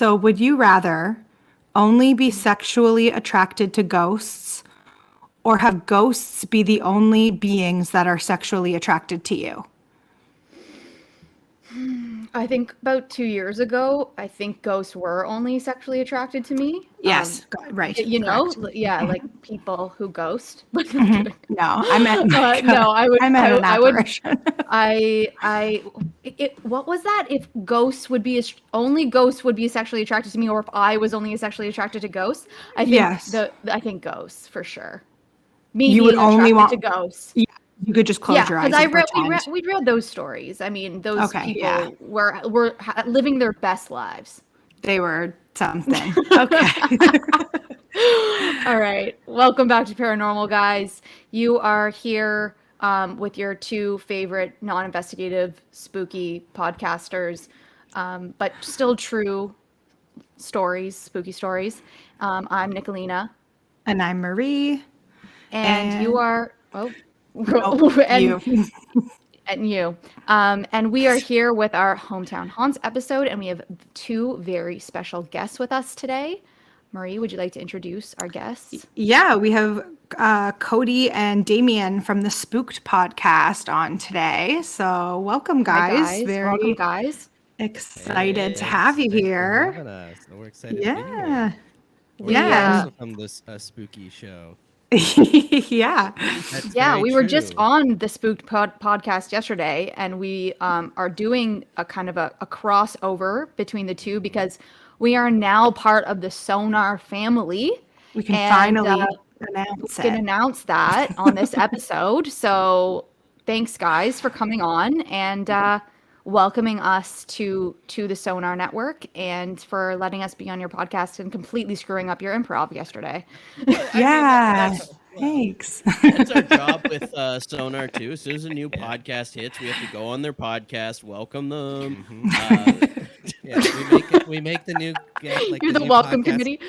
So would you rather only be sexually attracted to ghosts or have ghosts be the only beings that are sexually attracted to you? I think about 2 years ago, I think ghosts were only sexually attracted to me. Yes, right, correct. Yeah, like people who ghost. No, No, I meant no, I meant an I would, apparition. what was that? If ghosts would be only ghosts would be sexually attracted to me, or if I was only sexually attracted to ghosts, Yes. I think ghosts for sure. Me You would being only attracted to want, ghosts. yeah, you could just close Yeah, your because eyes and pretend. we read those stories. I mean, those Okay, yeah. people were living their best lives. They were something. Okay. All right, welcome back to Paranormal, guys. You are here with your two favorite non-investigative, spooky podcasters, but still true stories, spooky stories. I'm Nicolina, And I'm Marie. and you And are you. and you. And we are here with our Hometown Haunts episode, and we have two very special guests with us today. Marie, would you like to introduce our guests? Yeah, we have Cody and Damien from the Spooked podcast on today. So welcome, Hi, guys. guys. Very Welcome, guys. excited to have you Thanks for here. having us. We're excited to be Yeah. here. We're Yeah. also from this spooky show. Yeah. That's Yeah, very we were just true. on the Spooked podcast yesterday, and we are doing a kind of a crossover between the two because we are now part of the Sonar family. We can And, finally announce we can it. announce that on this episode. So thanks, guys, for coming on and welcoming us to the Sonar Network and for letting us be on your podcast and completely screwing up your improv yesterday. Yeah. Thanks. That's our job with Sonar too. As soon as a new podcast hits, we have to go on their podcast, welcome them. Yeah, we make the new like You're the new welcome podcast- committee.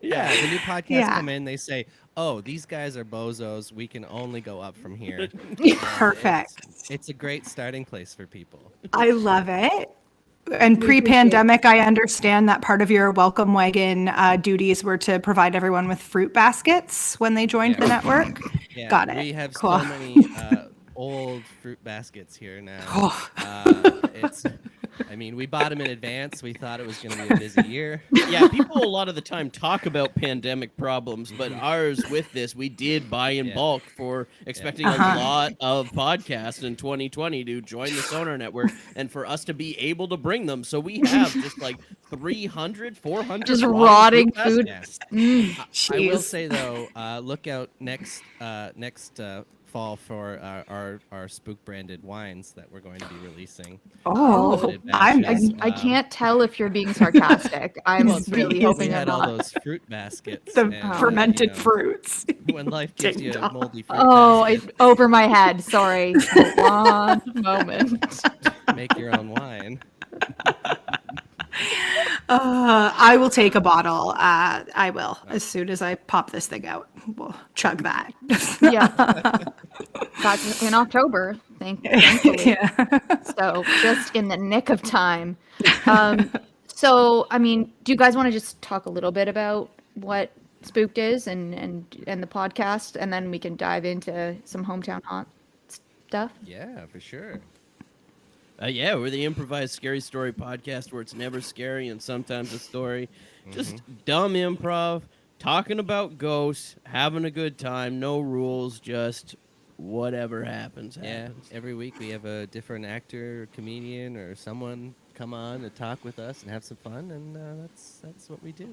Yeah, the new podcast Yeah. come in. They say, "Oh, these guys are bozos. We can only go up from here." Perfect. It's a great starting place for people. I love it. And pre-pandemic, I understand that part of your welcome wagon duties were to provide everyone with fruit baskets when they joined the network. Yeah, Got it. We have Cool. so many old fruit baskets here now. I mean, we bought them in advance. We thought it was going to be a busy year. Yeah, people a lot of the time talk about pandemic problems, but ours with this, we did buy in bulk for expecting a lot of podcasts in 2020 to join the Sonar Network and for us to be able to bring them. So we have just like 300, 400 Just rotting fruit food. baskets. Yes. I will Jeez. say though, look out next fall for our spook branded wines that we're going to be releasing. Oh, Limited I'm batches. I can't tell if you're being sarcastic. I'm Well, it's really because hoping we I'm had all not. those fruit baskets. the and, fermented you know, fruits. When life gives you a Ding-dong. moldy fruit Oh, basket, over my head. Sorry. One moment. make your own wine. I will take a bottle. I will as soon as I pop this thing out. We'll chug that. Yeah. That's in October, thankfully. Yeah. So just in the nick of time. So, I mean, do you guys want to just talk a little bit about what Spooked is and the podcast, and then we can dive into some hometown haunt stuff? Yeah, for sure. Yeah, we're the improvised scary story podcast where it's never scary and sometimes a story. Just dumb improv, talking about ghosts, having a good time, no rules, just whatever happens. Yeah, every week we have a different actor, or comedian, or someone come on and talk with us and have some fun, and that's what we do.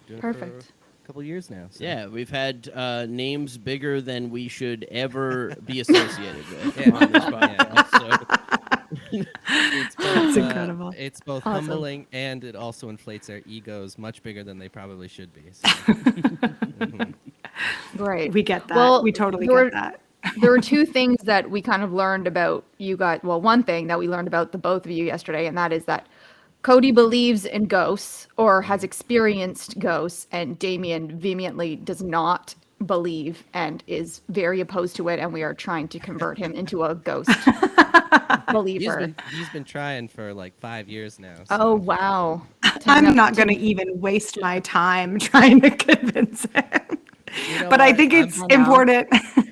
Doing it for Perfect. a couple years now. So. Yeah, we've had names bigger than we should ever be associated with Yeah. on this podcast. So. It's both, That's incredible. It's both Awesome. humbling and it also inflates our egos much bigger than they probably should be. So. Right. We get that. Well, we totally there were- get that. There were two things that we kind of learned about you guys. Well, one thing that we learned about the both of you yesterday, and that is that Cody believes in ghosts or has experienced ghosts, and Damien vehemently does not believe and is very opposed to it, and we are trying to convert him into a ghost believer. He's been trying for like 5 years now. So. Oh, wow. I'm not going to even waste my time trying to convince him. You know But I what? think it's I know. important.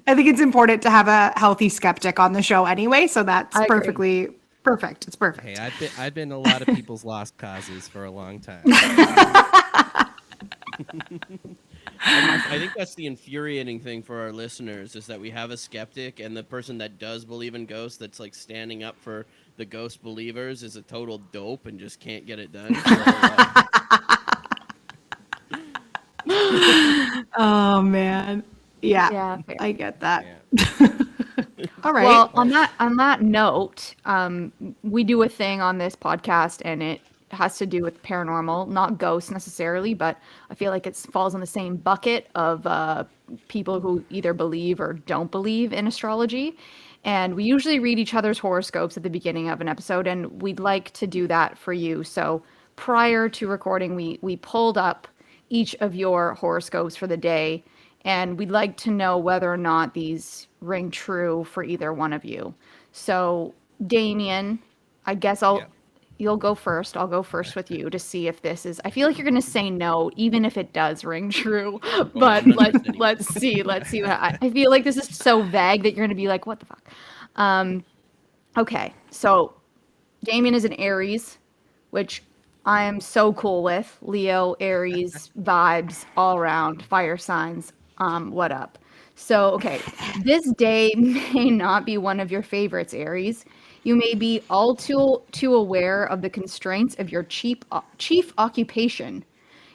I think it's important to have a healthy skeptic on the show anyway. So that's I agree. perfectly perfect. It's perfect. Hey, I've been a lot of people's lost causes for a long time. I think that's the infuriating thing for our listeners is that we have a skeptic, and the person that does believe in ghosts, that's like standing up for the ghost believers, is a total dope and just can't get it done. Oh man. Yeah, Yeah, fair. I get that. Yeah. All right. Well, on that note, we do a thing on this podcast, and it has to do with paranormal, not ghosts necessarily, but I feel like it falls in the same bucket of people who either believe or don't believe in astrology. And we usually read each other's horoscopes at the beginning of an episode, and we'd like to do that for you. So prior to recording, we pulled up each of your horoscopes for the day, and we'd like to know whether or not these ring true for either one of you. So, Damien, I guess you'll go first. I'll go first with you to see if this is. I feel like you're going to say no, even if it does ring true. But let's see. Let's see. I feel like this is so vague that you're going to be like, what the fuck? Okay, so Damien is an Aries, which I am so cool with. Leo, Aries, vibes all around, fire signs. What up? So, okay, this day may not be one of your favorites, Aries. You may be all too aware of the constraints of your chief occupation.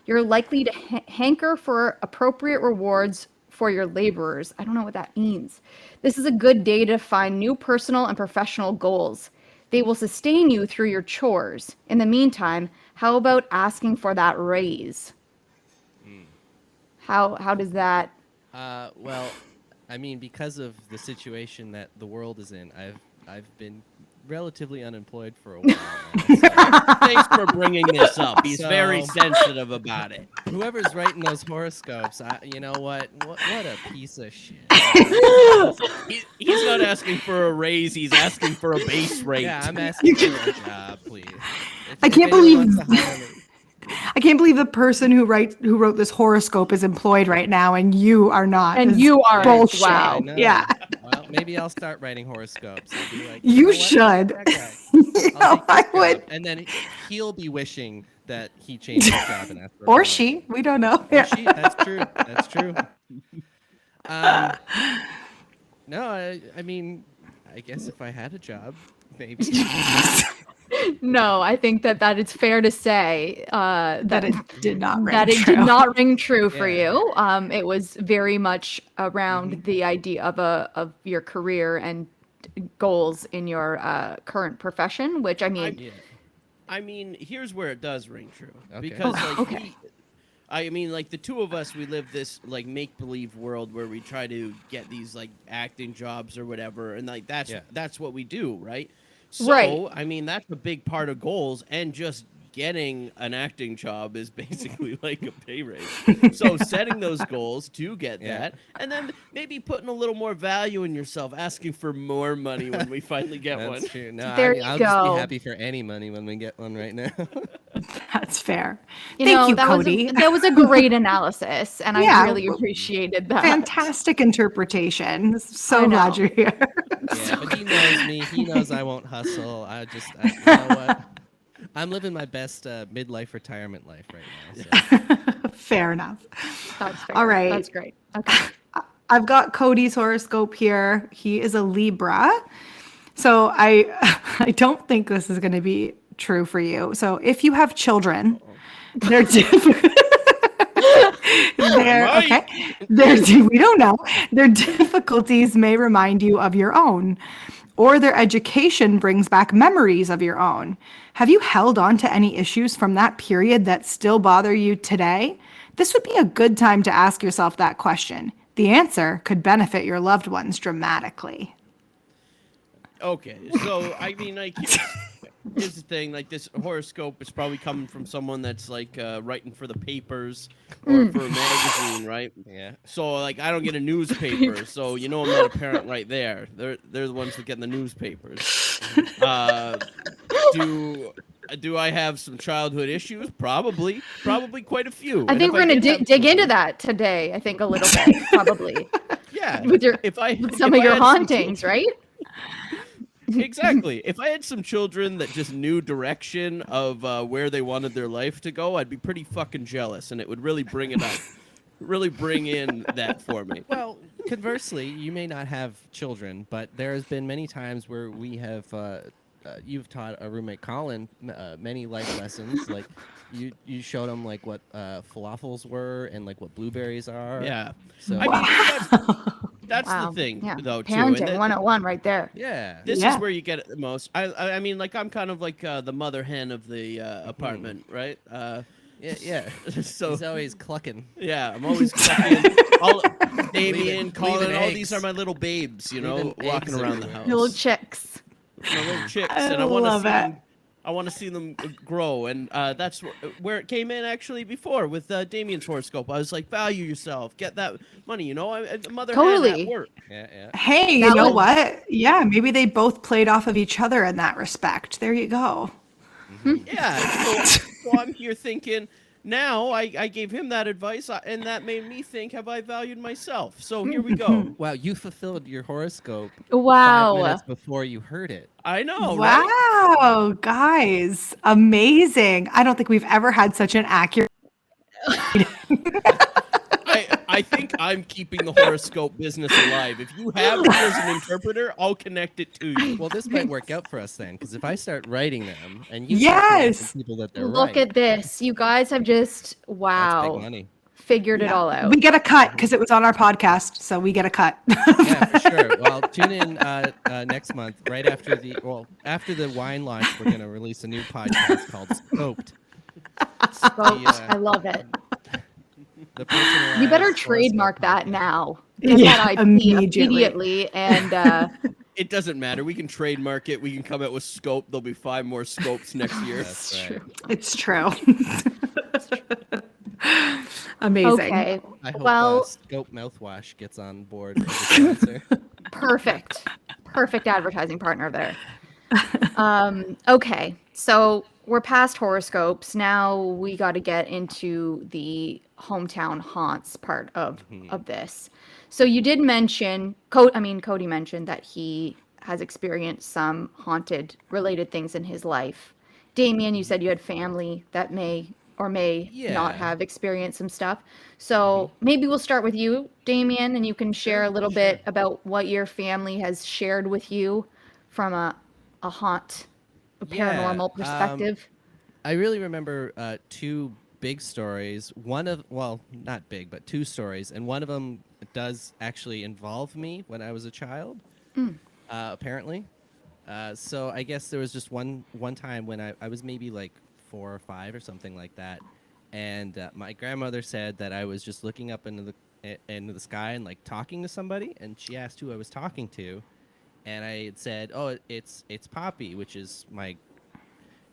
You're likely to hanker for appropriate rewards for your laborers. I don't know what that means. This is a good day to find new personal and professional goals. They will sustain you through your chores. In the meantime, how about asking for that raise? How does that? Well, I mean, because of the situation that the world is in, I've been relatively unemployed for a while now. So Thanks for bringing this up. He's very So- sensitive about it. whoever's writing those horoscopes, you know what a piece of shit. He's not asking for a raise. He's asking for a base rate. Yeah, I'm asking for a job, please. I can't anyone believe- wants to hire me- I can't believe the person who wrote this horoscope is employed right now, and you are not. And It's you aren't. bullshit. Wow. I know. Yeah. Well, maybe I'll start writing horoscopes. I'll be like, You know what? should. That guy. You I'll know, take I this would. job. And then he'll be wishing that he changed his job and asked for a Or promotion. she. We don't know. Or Yeah. she. That's true. That's true. No, I mean, I guess if I had a job, maybe. No, I think that it's fair to say That it did not ring that it true. did not ring true for Yeah. you. It was very much around the idea of your career and goals in your current profession, which I mean, Yeah. I mean, here's where it does ring true. Okay. Because Oh, like okay. I mean, like the two of us, we live this like make believe world where we try to get these like acting jobs or whatever, and like that's what we do, right? So Right. I mean, that's a big part of goals, and just getting an acting job is basically like a pay raise. So setting those goals to get Yeah. that, and then maybe putting a little more value in yourself, asking for more money when we finally get one. That's true. No, There I mean, you I'll just go. be happy for any money when we get one right now. That's fair. you Thank know, you, that Cody. that was a great analysis, and Yeah, I really appreciated that. Fantastic interpretation. I So glad know. you're here. Yeah, but he knows me. He knows I won't hustle. You know what? I'm living my best midlife retirement life right now. So. Fair enough. That's fair. All right. That's great. Okay. I've got Cody's horoscope here. He is a Libra. So I don't think this is going to be true for you. So if you have children, they're difficult. We don't know. Their difficulties may remind you of your own, or their education brings back memories of your own. Have you held on to any issues from that period that still bother you today? This would be a good time to ask yourself that question. The answer could benefit your loved ones dramatically. Okay, so I mean, like, here's the thing: like, this horoscope is probably coming from someone that's like writing for the papers or for a magazine, right? Yeah. So, like, I don't get a newspaper, so you know I'm not a parent right there. They're the ones that get the newspapers. Do I have some childhood issues? Probably quite a few. I And think if we're gonna did have dig into children- that today. I think a little bit, probably, Yeah, with your if I with some if of I your had some hauntings, right? Exactly. If I had some children that just knew direction of where they wanted their life to go, I'd be pretty fucking jealous, and it would really bring it up, really bring in that for me. Well, conversely, you may not have children, but there has been many times where we have. You've taught a roommate Colin many life lessons. Like you showed him like what falafels were and like what blueberries are. Yeah. So I mean, that's Wow. the thing, Yeah. though, too. Parenting And 101 right there. yeah. this Yeah. is where you get it the most. I mean, like, I'm kind of like the mother hen of the apartment, right? Yeah. So He's always clucking. yeah, I'm always clucking. Damien, Colin, leaving all these eggs. are my little babes, you know, Leaving walking eggs around the everywhere. house. Little chicks. My little chicks, I and I want to love see it. them. I want to see them grow, and that's where it came in actually before with Damien's horoscope. I was like, value yourself, get that money. You know, mother hen Totally. at work. Yeah. Hey, you That know was- what? Yeah, maybe they both played off of each other in that respect. There you go. Yeah, so I'm here thinking. Now I gave him that advice, and that made me think: have I valued myself? So here we go. Wow, you fulfilled your horoscope 5 Wow. minutes before you heard it. I know, right? Wow, guys, amazing. I don't think we've ever had such an accurate. I think I'm keeping the horoscope business alive. If you have me as an interpreter, I'll connect it to you. Well, this might work out for us then, because if I start writing them and you Yes! start people that they're Look right, at this. You guys have just, that's wow, big money. figured it all out. We get a cut because it was on our podcast, so we get a cut. Yeah, for sure. Well, tune in next month, right after after the wine launch. We're gonna release a new podcast called Spooked. Spooked. Yeah. I love it. The You better personalized trademark horoscope that podcast. now. Get Yeah, that IP immediately. immediately. And It doesn't matter. We can trademark it. We can come out with scope. There'll be 5 more scopes next year. That's right. It's true. Amazing. okay. I hope Well, Scope mouthwash gets on board as a sponsor. perfect. Perfect advertising partner there. Okay. So we're past horoscopes. Now we got to get into the hometown haunts part of this. So you did mention, Cody mentioned that he has experienced some haunted related things in his life. Damien, you said you had family that may or may not Yeah. have experienced some stuff. So maybe we'll start with you, Damien, and you can share a little bit about what your family has shared with you from a haunt, a Yeah, paranormal perspective. I really remember 2 big stories. Not big, but 2 stories, and one of them does actually involve me when I was a child. Apparently, so I guess there was just one time when I was maybe like 4 or 5 or something like that, and my grandmother said that I was just looking up into the sky and like talking to somebody, and she asked who I was talking to, and I had said, "Oh, it's Poppy," which is my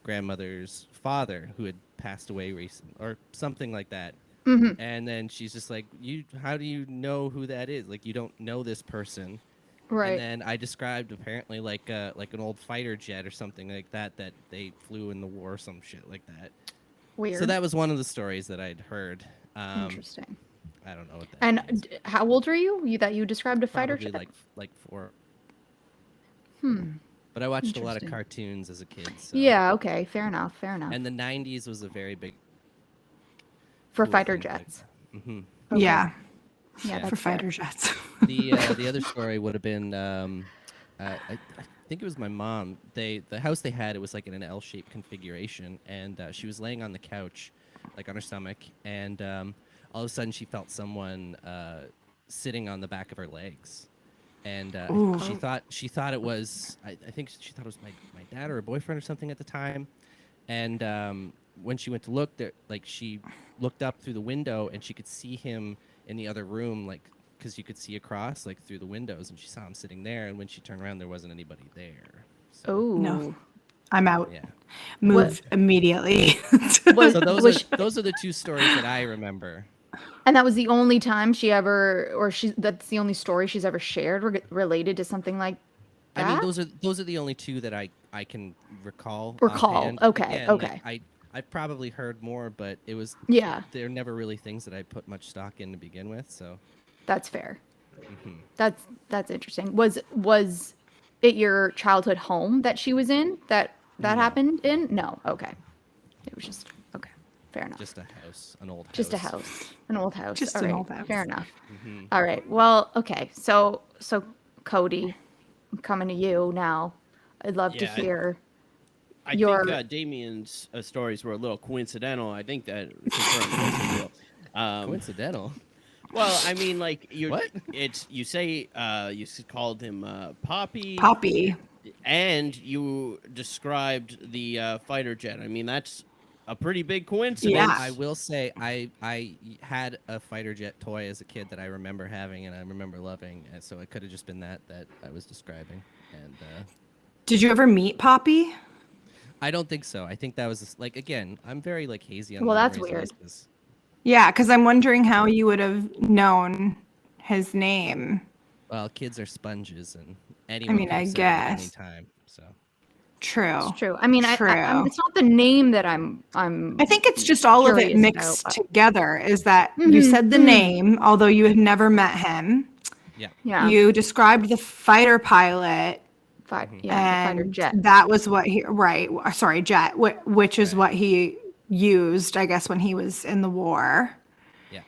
grandmother's father who had passed away recently, or something like that. And then she's just like, how do you know who that is? Like, you don't know this person. Right. And then I described apparently like an old fighter jet or something like that they flew in the war, or some shit like that. Weird. So that was one of the stories that I'd heard. Interesting. I don't know what that And means. how old are you? That you described a fighter Probably jet? like 4. But I watched a lot of Interesting. cartoons as a kid. So. Yeah. Okay. Fair enough. Fair enough. And the 90s was a very big For cool fighter thing, like jets. that. Mhm. Okay. Yeah, Yeah. for That's fair. fighter jets. The other story would have been I think it was my mom. The house they had, it was like in an L-shaped configuration, and she was laying on the couch, like on her stomach, and all of a sudden she felt someone sitting on the back of her legs, and Ooh. she thought it was I think she thought it was my dad or her boyfriend or something at the time, and when she went to look there, like she looked up through the window and she could see him in the other room, like because you could see across like through the windows, and she saw him sitting there, and when she turned around there wasn't anybody there. So, Oh. No. I'm out. yeah. Move immediately. Was, So those was those are the 2 stories that I remember. and that was the only time she ever, that's the only story she's ever shared related to something like I mean, that? those are the only two that I can recall. Recall. Offhand. Okay, Again, okay. Like, I probably heard more, but Yeah, they're never really things that I put much stock in to begin with. So, that's fair. mhm. That's interesting. Was it your childhood home that she was in that No, happened in? no, No. Okay. It was just okay. Fair enough. just a house, an old Just a house. house, an old house. Just All an right. old house. Fair enough. Hmm. All right. Well, okay. So Cody, I'm coming to you now. I'd love to Yeah, hear I your. think Damien's stories were a little coincidental. I think that confirmed both of you. Coincidental. Well, I mean, like What? you say called him Poppy, Poppy. and you described the fighter jet. I mean, that's a pretty big coincidence. Yeah. I will say I had a fighter jet toy as a kid that I remember having and I remember loving, and so it could have just been that I was describing. And Did you ever meet Poppy? I don't think so. I think that was like, again, I'm very like hazy on Well, the that's memories of weird. this 'cause- Yeah, because I'm wondering how you would have known his name. well, kids are sponges and I anyone mean, could I have said it at any guess. time. So True. It's true. I mean, I'm. True. It's not the name that I'm. I think it's just all of it curious about, mixed but- together is that you Mhm, said the mhm. name, although you had never met him. yeah. Yeah. You described the fighter pilot, Yeah. The fighter and jet. that was what sorry, jet, which is Right. what he used, I guess, when he was in the war. Yeah.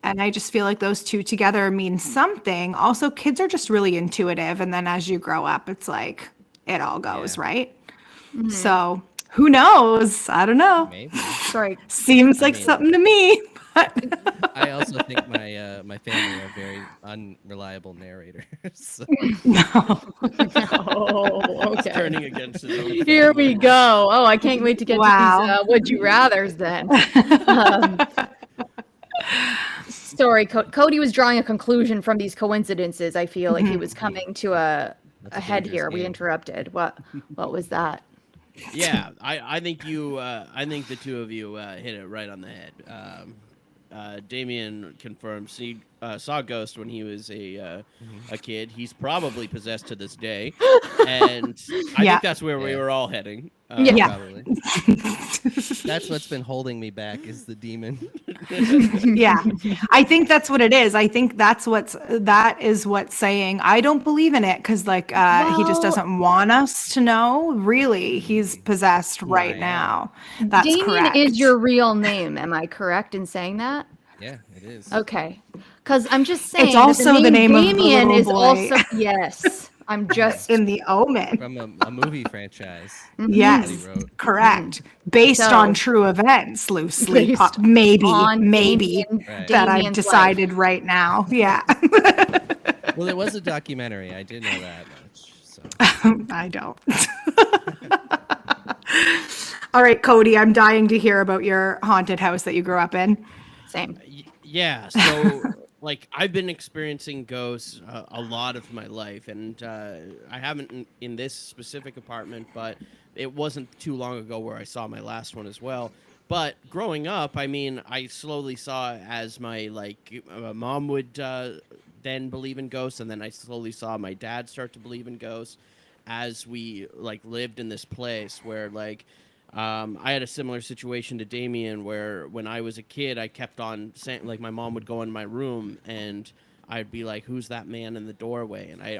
And I just feel like those two together mean something. Also, kids are just really intuitive. And then as you grow up, it's like it all goes, Yeah. right? Mm-hmm. So who knows? I don't know. Maybe. Sorry. Seems I like mean- something to me. But I also think my family are very unreliable narrators. So. no. Oh, He's okay. turning against his own. Here we go. Oh, I can't wait to get Wow. to these would you rather's then. Sorry, Cody was drawing a conclusion from these coincidences. I feel like he was coming to a That's a head dangerous here. We game. interrupted. What was that? Yeah, I think I think the two of you hit it right on the head. Damien confirms he saw a ghost when he was a kid. He's probably possessed to this day, and I Yeah. think that's where we Yeah. were all heading. Yeah. Probably. That's what's been holding me back is the demon. Yeah. I think that's what it is. I think that is what's saying I don't believe in it because like he just Well- doesn't want us to know. Really, he's possessed right Right. now. That's Damien correct. is your real name. Am I correct in saying that? Yeah, it is. Okay. Because I'm just saying. It's that also the name of the Damien little is boy. also yes. I'm just in the Omen. From a movie franchise. Yes, that he wrote. correct. Based So- on true events, loosely. Based Maybe on maybe Damien- Right. that I've Damien's decided right now. Yeah. Well, there was a documentary. I did know that much. So I don't. All right, Cody, I'm dying to hear about your haunted house that you grew up in. Same. Yeah, so like I've been experiencing ghosts a lot of my life, and I haven't in this specific apartment, but it wasn't too long ago where I saw my last one as well. But growing up, I mean, I slowly saw as my mom would then believe in ghosts, and then I slowly saw my dad start to believe in ghosts as we like lived in this place where like. I had a similar situation to Damien where when I was a kid, I kept on saying, like, my mom would go in my room and I'd be like, who's that man in the doorway? And I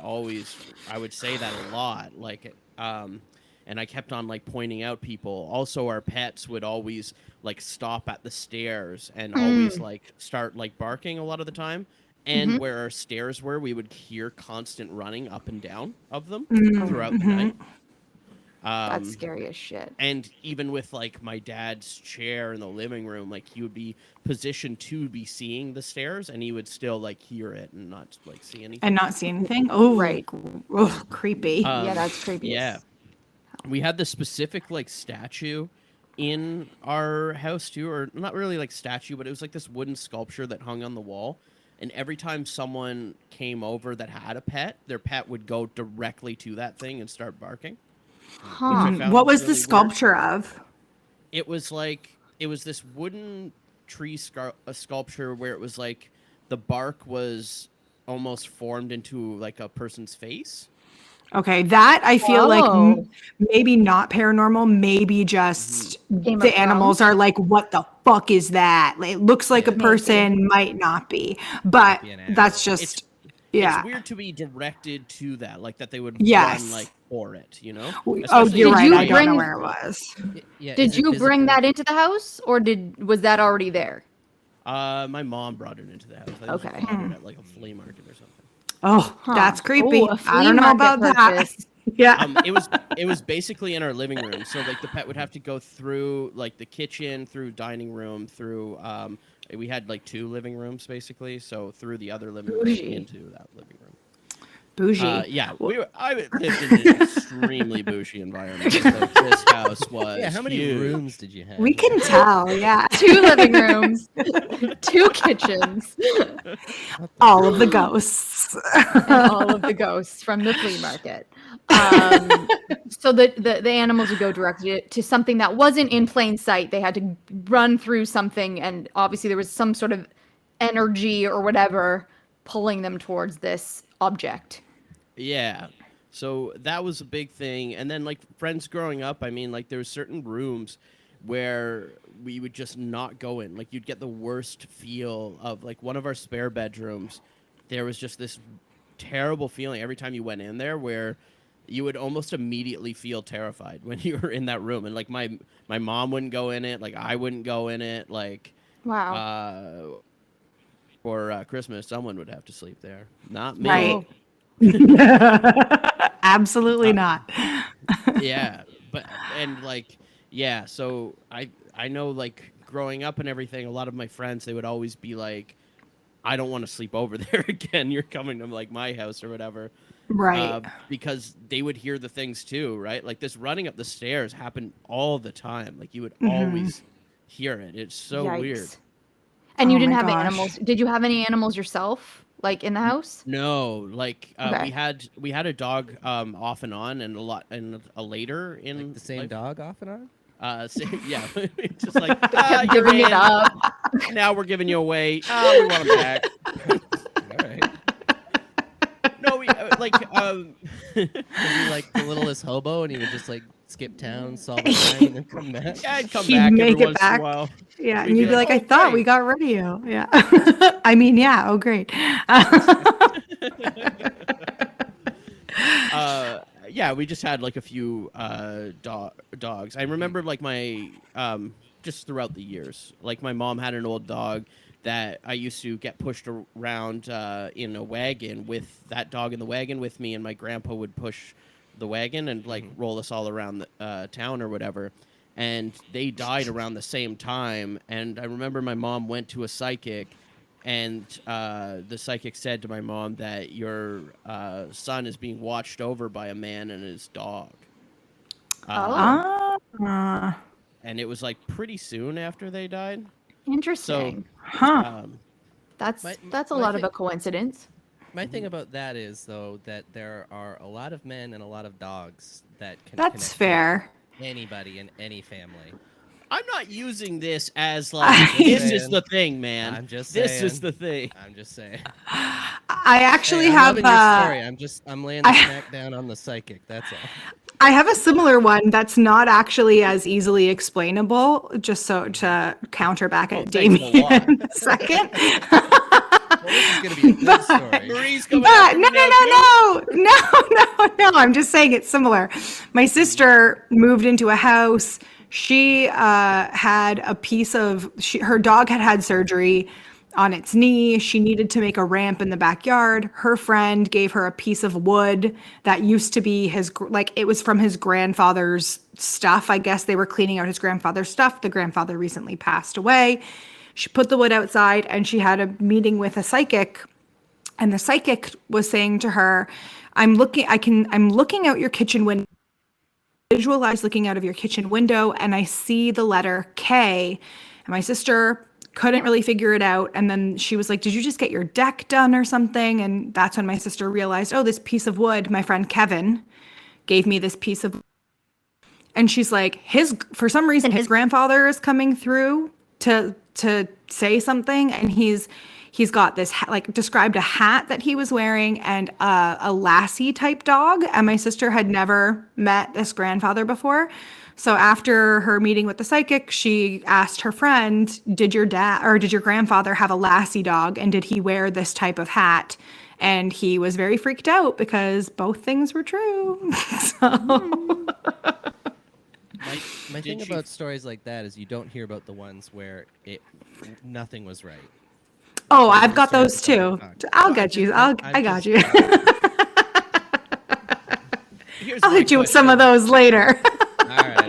would say that a lot. Like, and I kept on like pointing out people. Also, our pets would always like stop at the stairs and always like start like barking a lot of the time. And where our stairs were, we would hear constant running up and down of them throughout the night. That's scary as shit. And even with like my dad's chair in the living room, like he would be positioned to be seeing the stairs, and he would still like hear it and not like see anything. And not see anything? Oh, Right. Oh, creepy. Yeah, that's creepy. Yeah, we had this specific like statue in our house too, or not really like statue, but it was like this wooden sculpture that hung on the wall. And every time someone came over that had a pet, their pet would go directly to that thing and start barking. Huh. found What was really the weird. sculpture of? It was this wooden tree sculpture where it was like the bark was almost formed into like a person's face. Okay, that I feel like Oh. maybe not paranormal, maybe just Game of the animals Thrones? are like, what the fuck is that? Like, it looks like a Yeah. person, might not be, but be an that's animal. just, It's yeah. weird to be directed to that, like that they would run Yes. like for it, you know? Oh, Especially you're Did right. you I don't know bring- where it was. Yeah. Did is it you bring visible? that into the house, or was that already there? My mom brought it into the house. I think Okay. she bought it at like a flea market or something. Oh, Huh. that's creepy. Oh, a I flea don't know market about that. purchase. Yeah. It was basically in our living room. So like the pet would have to go through like the kitchen, through dining room, through we had like 2 living rooms basically, so through the other living room Bougie. into that living room. Bougie. Yeah, I lived in an extremely bougie environment. Like, this house was Yeah. How many huge. rooms did you have? We can tell. Yeah. 2 living rooms, 2 kitchens, All of the ghosts. and all of the ghosts from the flea market. So the animals would go directly to something that wasn't in plain sight. They had to run through something, and obviously there was some sort of energy or whatever pulling them towards this object. Yeah. So that was a big thing. And then like friends growing up, I mean, like there were certain rooms where we would just not go in. Like you'd get the worst feel of like one of our spare bedrooms. There was just this terrible feeling every time you went in there where you would almost immediately feel terrified when you were in that room. And like my mom wouldn't go in it, like I wouldn't go in it, like Wow. for Christmas someone would have to sleep there. Not me. Right. Absolutely not. Yeah, but and like yeah, so I know like growing up and everything, a lot of my friends they would always be like, I don't want to sleep over there again. You're coming to like my house or whatever. Right. Because they would hear the things too, right? Like this running up the stairs happened all the time. Like you would always hear it. It's so Yikes. weird. And you Oh didn't my have gosh. animals. Did you have any animals yourself, like in the house? No, like Okay. we had a dog off and on and a lot and a later in Like the same life. dog off and on? Yeah, just like Kept you're giving it in. up. Now we're giving you away. Oh, we want him back. All right. No, we like Was he like the littlest hobo, and he would just like skip town, solve a crime, and then come back? yeah, I'd come He'd back make every it once back. in a while. Yeah. We'd And you'd be like, I thought we "Okay." got rid of you. Yeah. I mean, yeah. Oh, great. Yeah, we just had like a few dogs. I remember like my just throughout the years, like my mom had an old dog that I used to get pushed around in a wagon with that dog in the wagon with me, and my grandpa would push the wagon and like roll us all around the town or whatever. And they died around the same time. And I remember my mom went to a psychic, and the psychic said to my mom that your son is being watched over by a man and his dog. Oh. And it was like pretty soon after they died. Interesting. Huh. That's My- a my lot of thi- a coincidence. My thing about that is though that there are a lot of men and a lot of dogs that can That's connect fair. with anybody in any family. I'm not using this as like I'm this just is saying. the thing, man. I'm just This saying. is the thing. I'm just saying. I actually Hey, I'm have loving your story. I'm laying the I- smack down on the psychic. That's all. I have a similar one that's not actually as easily explainable, just so to counter back at thanks a lot. Damien a second. Well, this is gonna be a good story. Marie's coming But after me now, too. no. I'm just saying it's similar. My sister moved into a house. She had a piece of her dog had surgery on its knee. She needed to make a ramp in the backyard. Her friend gave her a piece of wood that used to be it was from his grandfather's stuff. I guess they were cleaning out his grandfather's stuff. The grandfather recently passed away. She put the wood outside and she had a meeting with a psychic. And the psychic was saying to her, I'm looking out your kitchen window. Visualize looking out of your kitchen window and I see the letter K. And my sister couldn't really figure it out. And then she was like, did you just get your deck done or something? And that's when my sister realized, oh, this piece of wood, my friend Kevin gave me this piece of wood. And she's like, for some reason, his grandfather is coming through to say something. And he's got this like described a hat that he was wearing and a lassie type dog. And my sister had never met this grandfather before. So after her meeting with the psychic, she asked her friend, did your grandfather have a lassie dog, and did he wear this type of hat? And he was very freaked out because both things were true. So My thing about stories like that is you don't hear about the ones where nothing was right. oh, I've got those too. I'll get you. I got you. I'll hit you with some of those later. All right.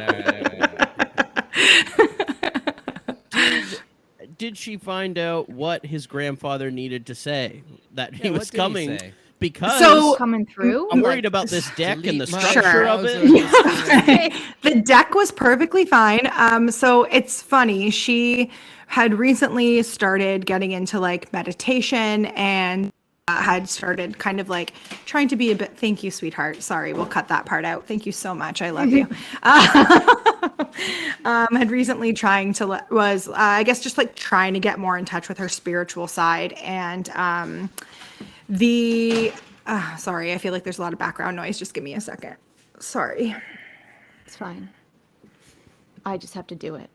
Did she find out what his grandfather needed to say? That he what was did he coming say? because So- Coming through. I'm worried about this deck and the Delete my structure of browser. it. The deck was perfectly fine. So it's funny. She had recently started getting into like meditation and had started kind of like trying to be a bit. Thank you, sweetheart. Sorry, we'll cut that part out. Thank you so much. I love you. Had recently I guess just like trying to get more in touch with her spiritual side and sorry, I feel like there's a lot of background noise. Just give me a second. Sorry. It's fine. I just have to do it.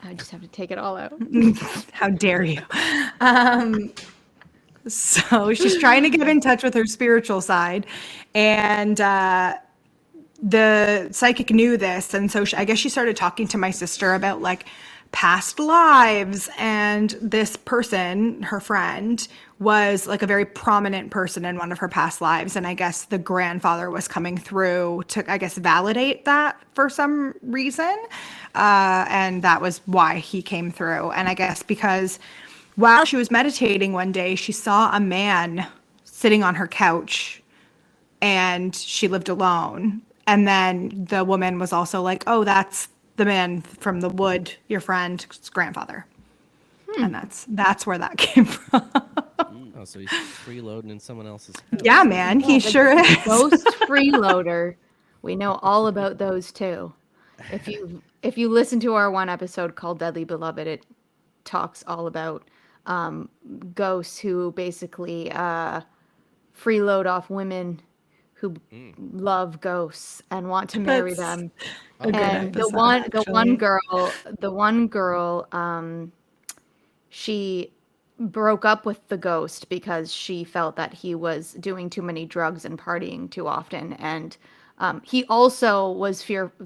I just have to take it all out. How dare you? So she's trying to get in touch with her spiritual side, and the psychic knew this, and so I guess she started talking to my sister about like past lives, and this person, her friend, was like a very prominent person in one of her past lives, and I guess the grandfather was coming through to, I guess, validate that for some reason, and that was why he came through. And I guess because while she was meditating one day, she saw a man sitting on her couch, and she lived alone. And then the woman was also like, oh, that's the man from the wood, your friend's grandfather. And that's where that came from. Oh, so he's freeloading in someone else's house. Yeah, man, he sure is. Ghost freeloader. We know all about those too. If you listen to our one episode called Deadly Beloved, it talks all about ghosts who basically freeload off women who love ghosts and want to marry That's them. a good And episode, the one actually. girl, she broke up with the ghost because she felt that he was doing too many drugs and partying too often, and he also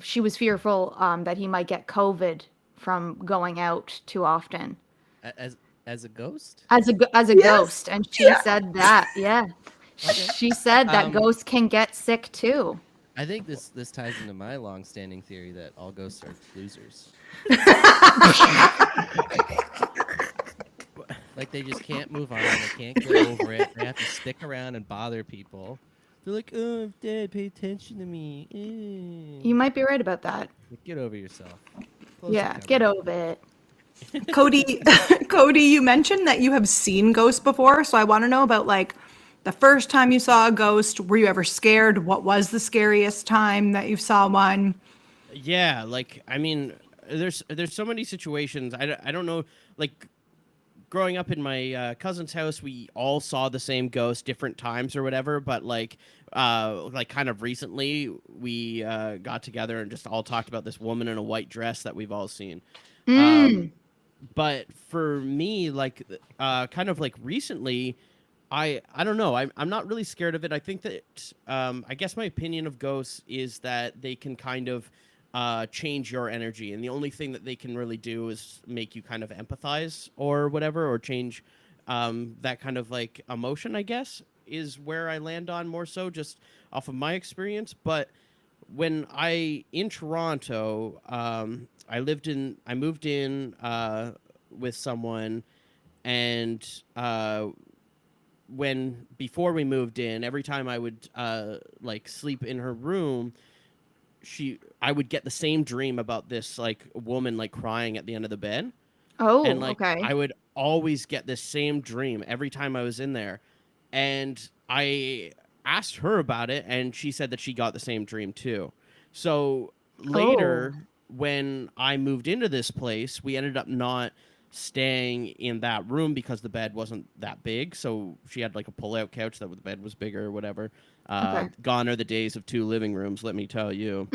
she was fearful that he might get COVID from going out too often As a ghost? as a Yes. ghost. And she said that, yeah, she said that ghosts can get sick too. I think this ties into my long-standing theory that all ghosts are losers. Like they just can't move on. They can't get over it. They have to stick around and bother people. They're like, "Oh, I'm dead. Pay attention to me." You might be right about that. Get over yourself. Close the Yeah, cover. get over it. Cody, you mentioned that you have seen ghosts before, so I want to know about like the first time you saw a ghost. Were you ever scared? What was the scariest time that you saw one? Yeah, like I mean, there's so many situations. I don't know. Like growing up in my cousin's house, we all saw the same ghost different times or whatever. But like kind of recently, we got together and just all talked about this woman in a white dress that we've all seen. But for me, like kind of like recently, I don't know. I'm not really scared of it. I think that I guess my opinion of ghosts is that they can kind of change your energy, and the only thing that they can really do is make you kind of empathize or whatever, or change that kind of like emotion, I guess, is where I land on more so just off of my experience. But when in Toronto, I moved in with someone, and before we moved in, every time I would like sleep in her room, I would get the same dream about this like woman like crying at the end of the bed. Oh, And like okay. I would always get this same dream every time I was in there. And I asked her about it, and she said that she got the same dream too. So later, when I moved into this place, we ended up not staying in that room because the bed wasn't that big. So she had like a pull-out couch that the bed was bigger or whatever. Okay. Gone are the days of 2 living rooms, let me tell you.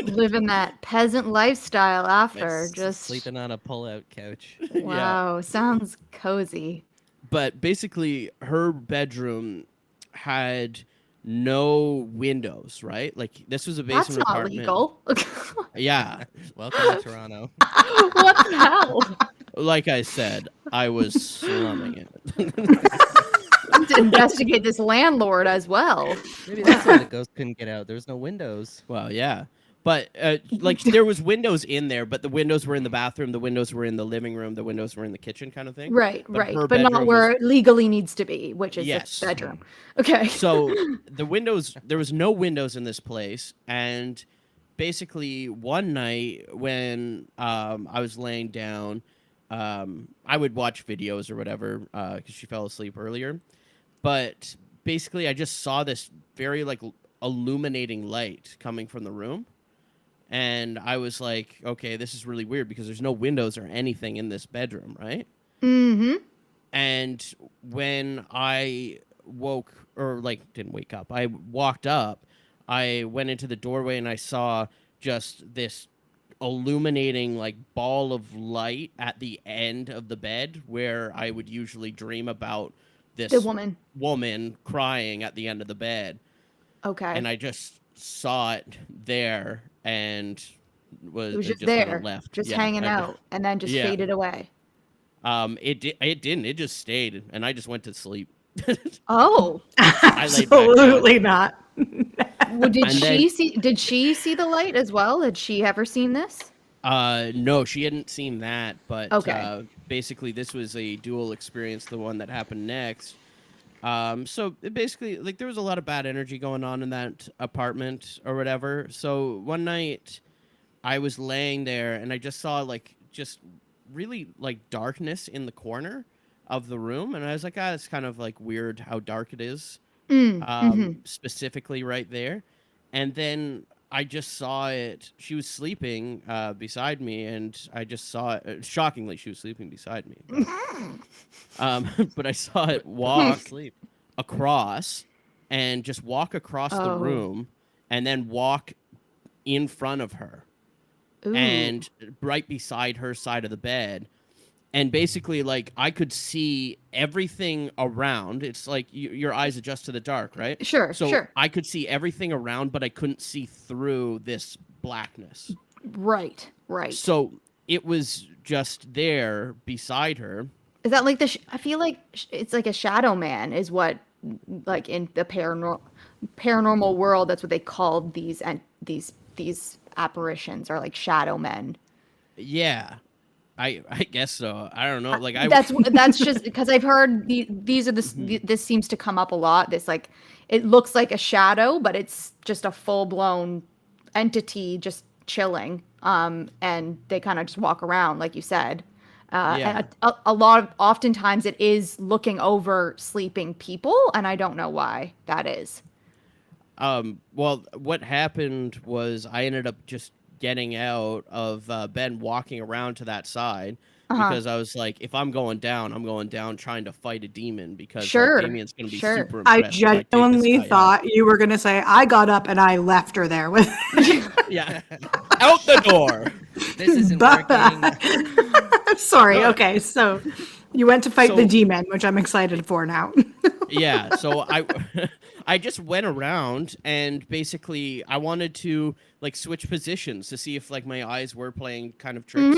Living that peasant lifestyle after. Just sleeping on a pull-out couch. wow, sounds cozy. But basically, her bedroom had no windows, right? Like, this was a That's basement not apartment. legal. Yeah. Welcome to Toronto. What the hell? Like I said, I was slumming it. To investigate this landlord as well. Maybe that's why the ghost couldn't get out. There's no windows. Well, yeah. But, like, there was windows in there, but the windows were in the bathroom, the windows were in the living room, the windows were in the kitchen kind of thing. Right, But right. her But not bedroom where was- it legally needs to be, which is Yes. the bedroom. Okay. So the windows, there was no windows in this place, and basically one night when I was laying down, I would watch videos or whatever because she fell asleep earlier, but basically I just saw this very like illuminating light coming from the room, and I was like, okay, this is really weird because there's no windows or anything in this bedroom, right? Mm-hmm. And when I woke, or like didn't wake up, I walked up, I went into the doorway and I saw just this illuminating like ball of light at the end of the bed where I would usually dream about this The woman. crying at the end of the bed. Okay. And I just saw it there and it was it just kinda there, left. just Yeah, hanging I- out, and then just Yeah. faded away. It didn't. It just stayed, and I just went to sleep. Oh, I laid back down. Absolutely not. well, did And she then- see? Did she see the light as well? Had she ever seen this? No, she hadn't seen that, but Okay. basically this was a dual experience, the one that happened next. So it basically, like, there was a lot of bad energy going on in that apartment or whatever. So one night I was laying there and I just saw like just really like darkness in the corner of the room, and I was like, it's kind of like weird how dark it is, specifically right there. And then I just saw it. She was sleeping beside me, and I just saw it. Shockingly, she was sleeping beside me. But I saw it walk Sleep. across and just walk across the Oh. room and then walk in front of her Ooh. and right beside her side of the bed. And basically, like, I could see everything around. It's like your eyes adjust to the dark, right? Sure, So sure. I could see everything around, but I couldn't see through this blackness. Right, right. So it was just there beside her. Is that like I feel like it's like a shadow man is what, like in the paranormal world, that's what they called these and these apparitions, are like shadow men. Yeah, I guess so. I don't know. Like That's just because I've heard these are this seems to come up a lot. This, like, it looks like a shadow, but it's just a full blown entity just chilling. And they kind of just walk around, like you said. Yeah. And oftentimes it is looking over sleeping people, and I don't know why that is. Well, what happened was I ended up just getting out of bed and walking around to that side because I was like, if I'm going down trying to fight a demon because Sure, Damien's going to be sure. super I impressed. if take this genuinely guy out. thought you were going to say, I got up and I left her there with. Yeah, out the door. This isn't working. Sorry. Okay. So you went to fight the So- demon, which I'm excited for now. Yeah, so I just went around and basically I wanted to like switch positions to see if like my eyes were playing kind of tricks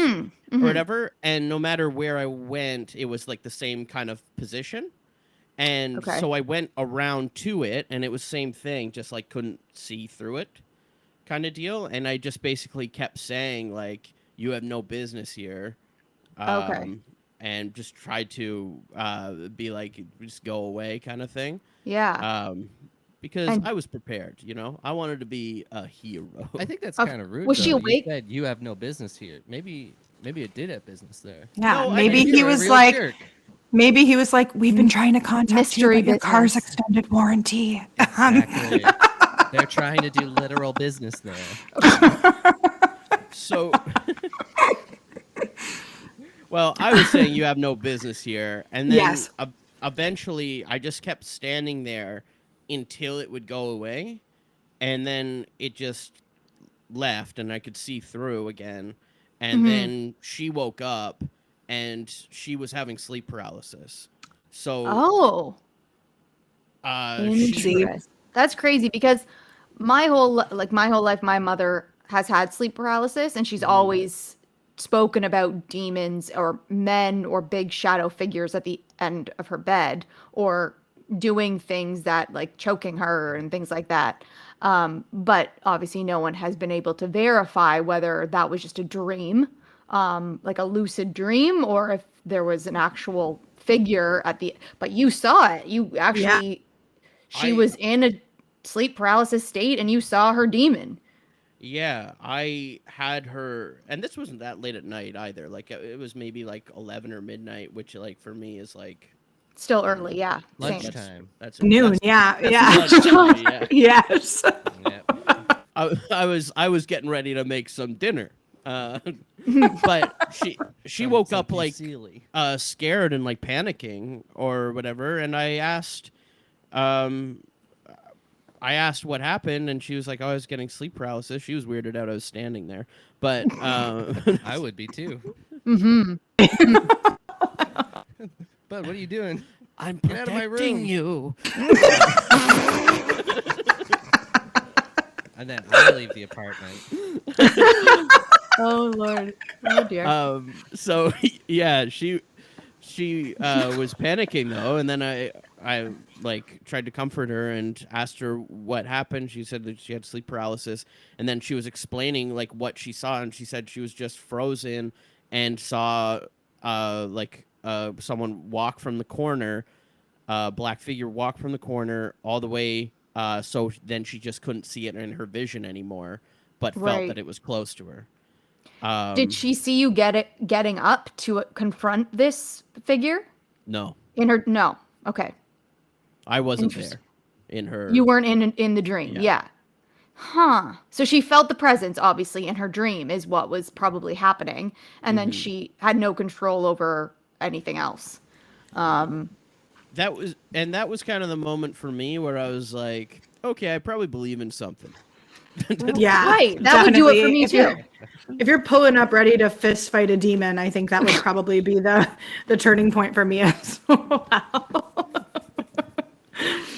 or whatever, and no matter where I went it was like the same kind of position. And Okay. so I went around to it and it was same thing, just like couldn't see through it kind of deal, and I just basically kept saying like, you have no business here. Okay. And just tried to be like, just go away kind of thing. Yeah. Because And- I was prepared, you know? I wanted to be a hero. I think that's Of- kind of rude. was she though. awake? You said you have no business here. Maybe it did have business there. Yeah. No, I maybe think he You're a was real like, jerk. maybe he was like, we've been trying to contact Mystery you, but your car's business. extended warranty. Exactly. They're trying to do literal business there. So, well, I was saying you have no business here, and then Yes. eventually I just kept standing there until it would go away, and then it just left, and I could see through again, and Mhm. then she woke up, and she was having sleep paralysis. So, Oh, she See? interesting. That's crazy because my whole life, my mother has had sleep paralysis, and she's Mhm. always spoken about demons or men or big shadow figures at the end of her bed, or doing things that like choking her and things like that. But obviously, no one has been able to verify whether that was just a dream, like a lucid dream, or if there was an actual figure at the. But you saw it. You Yeah. actually, she I was in a sleep paralysis state, and you saw her demon. Yeah, I had her, and this wasn't that late at night either. Like it was maybe like 11 or midnight, which like for me is like Still I don't know. early, yeah. Yeah, Same. Lunchtime. Noon. Yeah. that's Yeah. lunch for me. Yeah, Yes. Yep. I was getting ready to make some dinner, but she woke Some up like fusilli. scared and like panicking or whatever, and um I asked what happened, and she was like, "Oh, I was getting sleep paralysis." She was weirded out. I was standing there, but I would be too. Mm-hmm. But what are you doing? I'm Get out of my protecting room. you. And then I leave the apartment. Oh Lord. Oh dear. So yeah, she was panicking though, and then I like tried to comfort her and asked her what happened. She said that she had sleep paralysis, and then she was explaining like what she saw, and she said she was just frozen and saw someone walk from the corner, black figure walk from the corner all the way. So then she just couldn't see it in her vision anymore, but felt that Right. it was close to her. Did she see you getting up to confront this figure No, in her? No. Okay. I wasn't Interesting. there in her. You weren't in the dream. Yeah. Yeah. Huh. So she felt the presence, obviously, in her dream is what was probably happening, and then Hmm. she had no control over anything else. That was kind of the moment for me where I was like, okay, I probably believe in something. Yeah. Right. That would do it for Definitely. me too. If you're pulling up ready to fist fight a demon, I think that would probably be the turning point for me as well.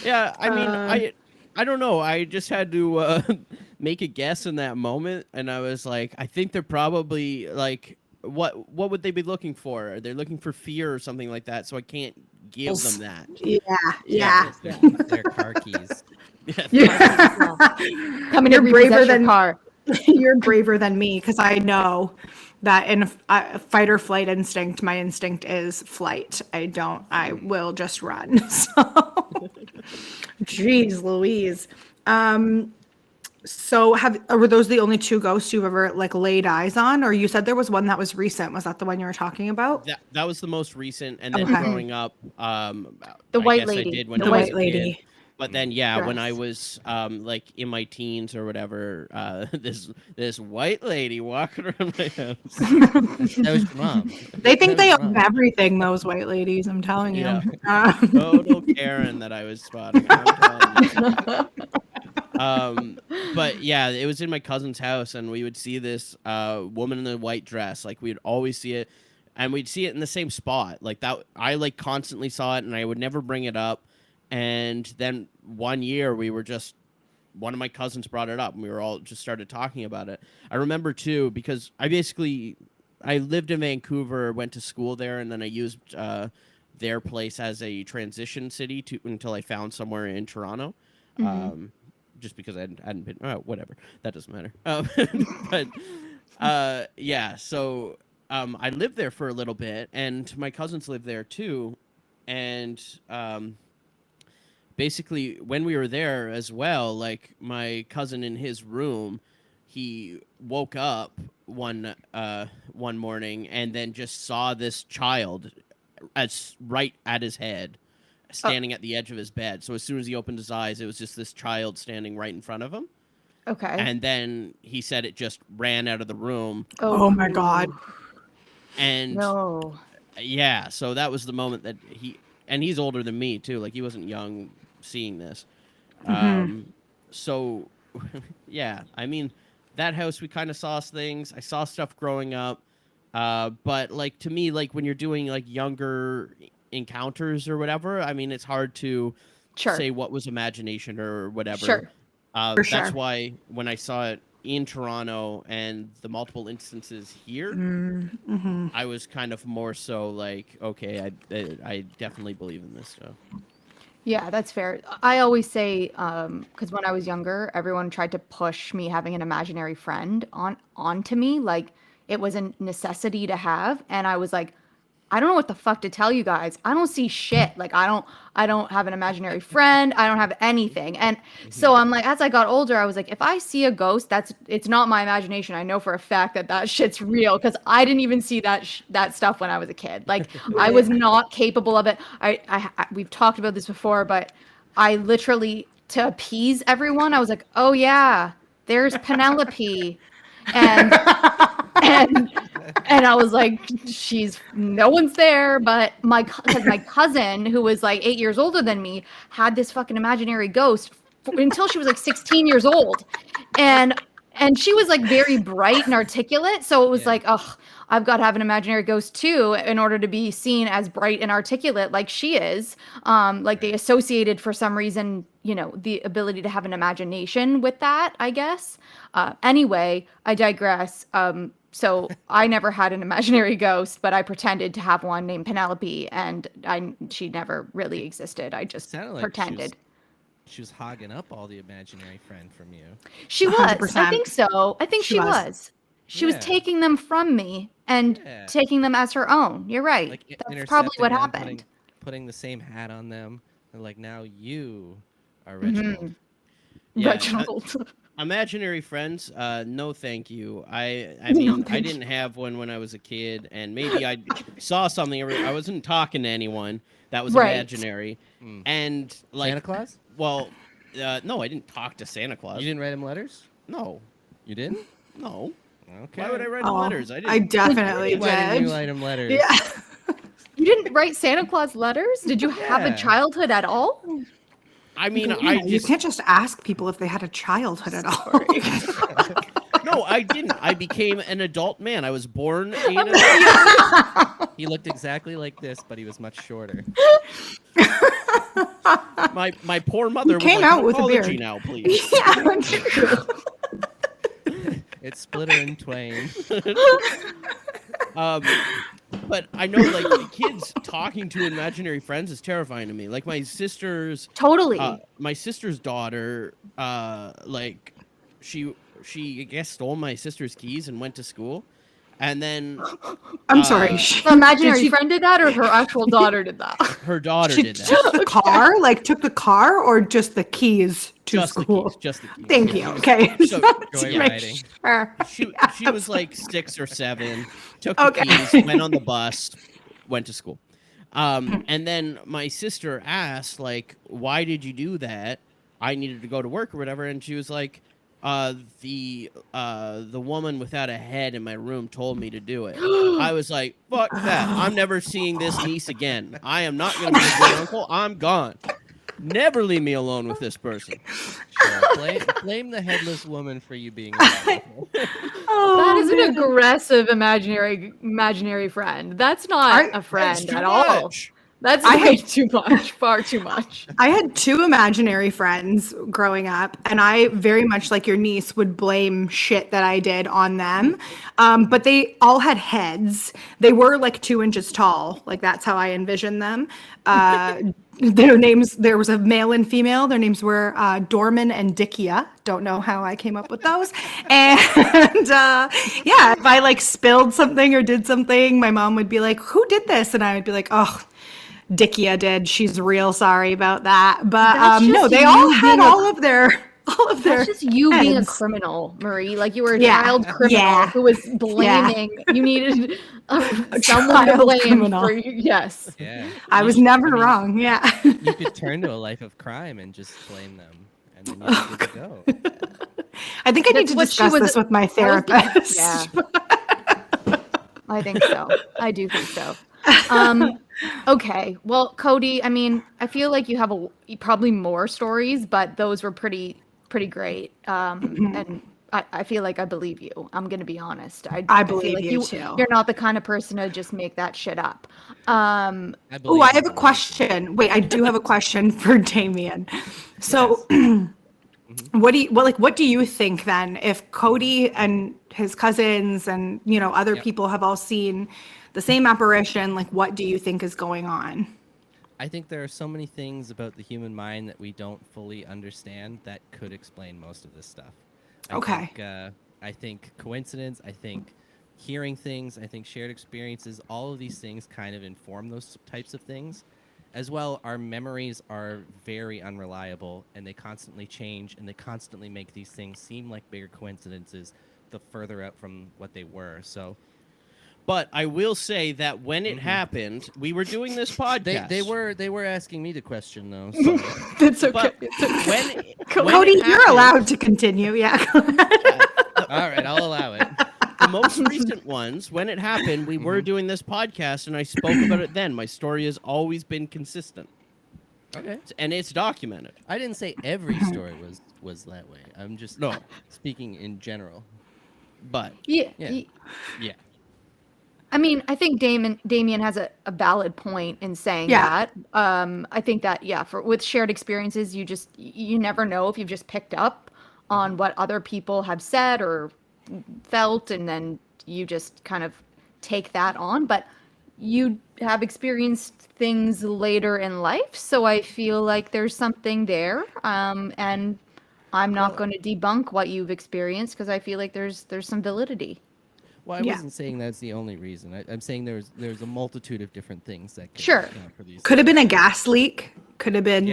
Yeah, I mean, I don't know. I just had to make a guess in that moment, and I was like, I think they're probably like, what would they be looking for? Are they looking for fear or something like that? So I can't give them that. Yeah. Yeah. Yeah. Their car keys. Yeah. Coming to You're braver repossess your than car. you're braver than me because I know that in a fight or flight instinct, my instinct is flight. I will just run. So, geez, Louise. So were those the only two ghosts you've ever like laid eyes on? Or you said there was one that was recent. Was that the one you were talking about? That was the most recent, and then Okay. growing up, The I white guess I lady. did when The I was white a kid. lady. But then, yeah, when I Dress. was like in my teens or whatever, this white lady walking around my house. That was your mom. They think That was they your own mom. everything, those white ladies, I'm telling you. Yeah, total Karen that I was spotting. I'm telling you. But yeah, it was in my cousin's house, and we would see this woman in a white dress. Like we'd always see it, and we'd see it in the same spot. Like that, I like constantly saw it, and I would never bring it up. And then one year, one of my cousins brought it up, and we were all just started talking about it. I remember too because I lived in Vancouver, went to school there, and then I used their place as a transition city until I found somewhere in Toronto. Just because I hadn't been, whatever, that doesn't matter. But yeah, so I lived there for a little bit, and my cousins lived there too, and basically when we were there as well, like my cousin in his room, he woke up one morning and then just saw this child as right at his head, standing at the edge of his bed. So as soon as he opened his eyes, it was just this child standing right in front of him. Okay. And then he said it just ran out of the room. Oh my God. And No. yeah, so that was the moment that he's older than me too. Like he wasn't young seeing this. So yeah, I mean, that house, we kind of saw things. I saw stuff growing up. But like to me, like when you're doing like younger encounters or whatever, I mean, it's hard to Sure. say what was imagination or whatever. Sure. For That's sure. why when I saw it in Toronto and the multiple instances here, I was kind of more so like, okay, I definitely believe in this stuff. Yeah, that's fair. I always say, because when I was younger, everyone tried to push me having an imaginary friend onto me, like it was a necessity to have, and I was like, I don't know what the fuck to tell you guys. I don't see shit. Like I don't have an imaginary friend. I don't have anything. And so I'm like, as I got older, I was like, if I see a ghost, it's not my imagination. I know for a fact that shit's real because I didn't even see that stuff when I was a kid. Like I was not capable of it. We've talked about this before, but I literally, to appease everyone, I was like, oh yeah, there's Penelope, and and and I was like, no one's there, but because my cousin, who was like 8 years older than me, had this fucking imaginary ghost until she was like 16 years old, and she was like very bright and articulate, so it was like, oh, I've got to have an imaginary ghost too in order to be seen as bright and articulate like she is. Like they associated for some reason, the ability to have an imagination with that, I guess. Anyway, I digress. So I never had an imaginary ghost, but I pretended to have one named Penelope, and she never really existed. I just Sounded like pretended. she was hogging up all the imaginary friend from you. She was. 100%. I think so. I think she was. She was Yeah. taking them from me and taking them as her own. You're right. Like That's probably what intercepting them, happened. putting the same hat on them, and like now you are Reginald. Yeah, Reginald. Imaginary friends, no thank you. I mean, I didn't have one when I was a kid, and maybe I saw something. I wasn't talking to anyone that was Right. imaginary. And like Santa Claus? Well, no, I didn't talk to Santa Claus. You didn't write him letters? No, You didn't? no. Okay. Why would I write him letters? I I didn't. definitely Why didn't did. you write him letters? Yeah. You didn't write Santa Claus letters? Did you have a Yeah. childhood at all? I mean, You can't just ask people if they had a childhood at all. No, I didn't. I became an adult man. I was born an adult. He looked exactly like this, but he was much shorter. My poor mother was came like, out "An with a apology beard." now, please." It's split her in twain. But I know, like, the kids talking to imaginary friends is terrifying to me. Like my sister's Totally. my sister's daughter, like she I guess stole my sister's keys and went to school, and then I'm sorry. The imaginary friend did that, or her actual daughter did that? her daughter She did that. took the car, took the car, or just the keys to Just the school. keys. Just the keys. Thank you. Okay. So, Joyriding. Sure. She was like 6 or 7, took the keys, went on the bus, went to school. And then my sister asked, like, why did you do that? I needed to go to work or whatever. And she was like, the woman without a head in my room told me to do it. I was like, fuck that. I'm never seeing this niece again. I am not going to be a good uncle. I'm gone. Never leave me alone with this person. Sure. Blame the headless woman for you being uncle. That is an aggressive imaginary friend. That's not a friend That's too at all. much. That's way too much. Far too much. I had 2 imaginary friends growing up, and I very much like your niece would blame shit that I did on them. But they all had heads. They were like 2 inches tall. Like that's how I envisioned them. Their names, there was a male and female. Their names were Dorman and Dickia. Don't know how I came up with those. And yeah, if I spilled something or did something, my mom would be like, "Who did this?" And I would be like, "Oh, Dickia did. She's real sorry about that." But no, they all had all of their That's just you being a heads. criminal, Marie. Like you were a Yeah. child criminal Yeah. who was blaming. You needed someone to child blame criminal. for you. Yes. Yeah. I was never wrong. Yeah. You could turn to a life of crime and just blame them, and then you're good to go. I think I need That's to what she discuss was- this with my that was the- therapist. Yeah. I think so. I do think so. Okay. Well, Cody, I mean, I feel like you have probably more stories, but those were pretty great. And I feel like I believe you. I'm gonna be honest. I feel believe like you too. You're not the kind of person to just make that shit up. I Oh, believe I you have a believe question. Wait, I do have a question for Damien. So, what do you think then if Cody and his cousins and, other Yep. people have all seen the same apparition, like what do you think is going on? I think there are so many things about the human mind that we don't fully understand that could explain most of this stuff. I think coincidence, I think hearing things, I think shared experiences, all of these things kind of inform those types of things. As well, our memories are very unreliable and they constantly change and they constantly make these things seem like bigger coincidences the further out from what they were. So But I will say that when it happened, we were doing this podcast. they were asking me the question though. So. That's okay. But when Cody, it you're happened- allowed to continue. Yeah. All right, I'll allow it. The most recent ones, when it happened, we were doing this podcast, and I spoke about it then. My story has always been consistent, Okay. and it's documented. I didn't say every story was that way. I'm just speaking in general. But Yeah. Yeah. I mean, I think Damien has a valid point in saying Yeah. that. I think that with shared experiences, you never know if you've just picked up on what other people have said or felt, and then you just kind of take that on. But you have experienced things later in life, so I feel like there's something there. And I'm not going to debunk what you've experienced because I feel like there's some validity. Well, I Yeah. wasn't saying that's the only reason. I'm saying there's a multitude of different things that could Sure. account for these. Could have been a gas leak. Could have been,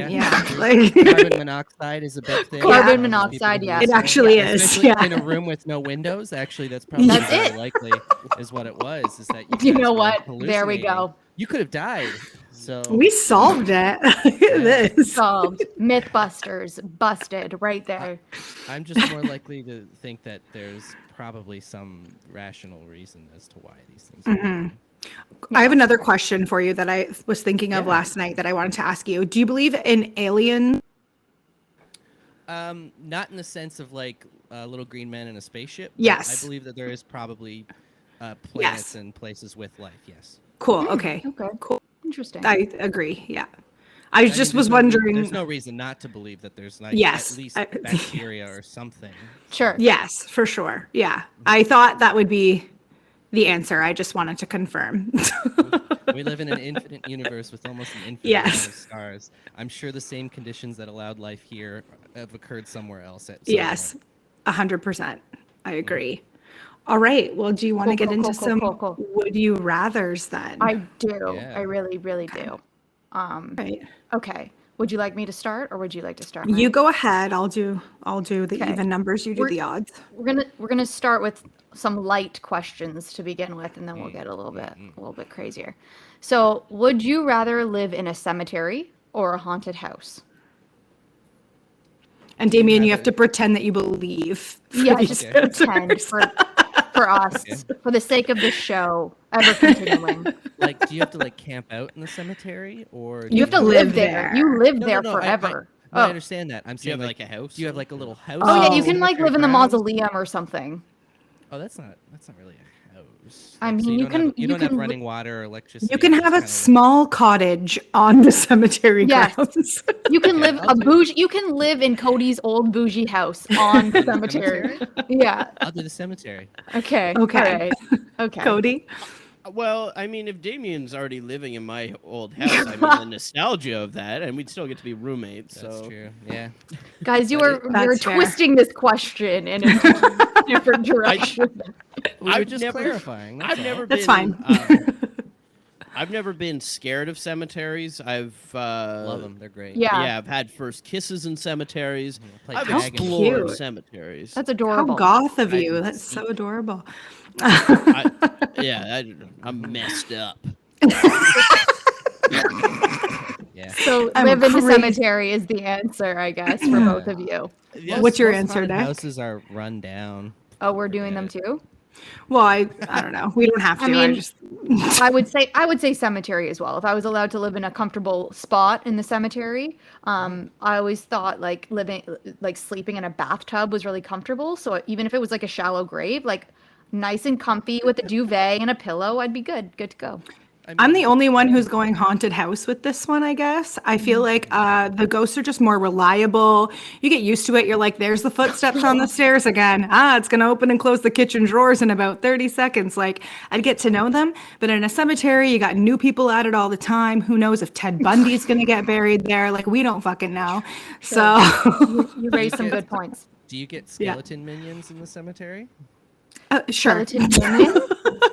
like Carbon monoxide is a big thing. Carbon Most monoxide, people yeah. would It say. actually is. Especially Yeah. in a room with no windows. Actually, that's probably That's very it. likely is what it was. Is that You guys know were what? There we hallucinating. go. You could have died. So We solved it. Look at this. Solved. Mythbusters busted right there. I'm just more likely to think that there's probably some rational reason as to why these things happen. I have another question for you that I was thinking of Yeah. last night that I wanted to ask you. Do you believe in aliens? Not in the sense of like little green men in a spaceship. but Yes. I believe that there is probably planets Yes. and places with life. Yes. Cool. Okay. Okay. Cool. Interesting. I agree. Yeah. I just mean, was there's wondering. There's no reason not to believe that there's like Yes, at least I- bacteria or something. Sure. Yes, for sure. Yeah. I thought that would be the answer. I just wanted to confirm. We live in an infinite universe with almost an infinite Yes. amount of stars. I'm sure the same conditions that allowed life here have occurred somewhere else. At some Yes. point. 100%. I agree. All right. Well, do you want to get into some would you rathers then? I do. Yeah. I really, really do. Right. Okay. Would you like me to start, or would you like to start? You Ryan? go ahead. I'll do the Okay. even numbers. You do We're- the odds. We're gonna start with some light questions to begin with, and then we'll get a little bit crazier. So, would you rather live in a cemetery or a haunted house? And Damien, you have have to pretend that you believe. for Yeah, these just Okay. pretend answers. for us, for the sake of the show, ever continuing. Like, do you have to like camp out in the cemetery, or do You have to live live there. there. You live No, there no, no, forever. I understand that. I'm do you saying have like a house? Do you have like a little house? Oh yeah, Oh. you can like live in the grounds? mausoleum or something. Oh, that's not really a house. I Like, so mean, you don't can- have, you you don't have can li- running water or electricity. You can it's have a just small cottage on the cemetery Yes. grounds. You can live I'll a do- bougie. You can live in Cody's old bougie house on the cemetery. Yeah. I'll do the cemetery. Okay. Okay. All right. Okay. Cody. Well, I mean, if Damien's already living in my old house, I mean, the nostalgia of that, and we'd still get to be roommates. That's so true. Yeah. Guys, you're That's fair. twisting this question in a different direction. We were I've just never- clarifying. That's I've all. never That's been. fine. I've never been scared of cemeteries. I've love them. They're great. Yeah. Yeah, I've had first kisses in cemeteries. Play I've tag and explored cute. cemeteries. That's How adorable. goth of I you. can That's see. so adorable. Yeah, I'm messed up. Yeah. So I'm live in the crazy. cemetery is the answer, I guess, for both of you. Yes. What's your Most answer, haunted Nick? houses are run down. Oh, we're doing them Forget too? Well, I don't know. We don't have to. I I mean, just I would say cemetery as well. If I was allowed to live in a comfortable spot in the cemetery, I always thought like sleeping in a bathtub was really comfortable. So even if it was like a shallow grave, like nice and comfy with a duvet and a pillow, I'd be good to go. I'm the only one who's going haunted house with this one, I guess. I feel like the ghosts are just more reliable. You get used to it. You're like, there's the footsteps on the stairs again. It's going to open and close the kitchen drawers in about 30 seconds. Like, I'd get to know them. But in a cemetery, you got new people at it all the time. Who knows if Ted Bundy's going to get buried there? Like, we don't fucking know. So, You raised some good points. Do you get skeleton minions in the cemetery? sure. Skeleton minion?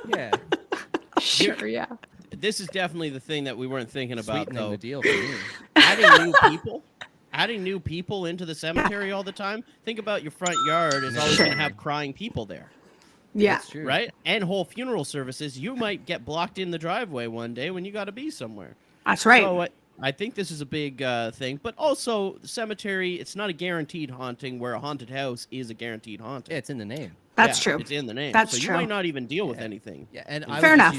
Yeah. Sure, yeah. This is definitely the thing that we weren't thinking about, Sweetening though. the deal for me. Adding new people into the cemetery all the time. Think about your front yard is always going to have crying people there, Yeah. That's true. right? And whole funeral services. You might get blocked in the driveway one day when you got to be somewhere. That's right. So I think this is a big thing, but also the cemetery. It's not a guaranteed haunting, where a haunted house is a guaranteed haunting. Yeah, it's in the name. That's Yeah, true. It's in the name. That's so true. you might not even deal with anything. Yeah, and Fair enough.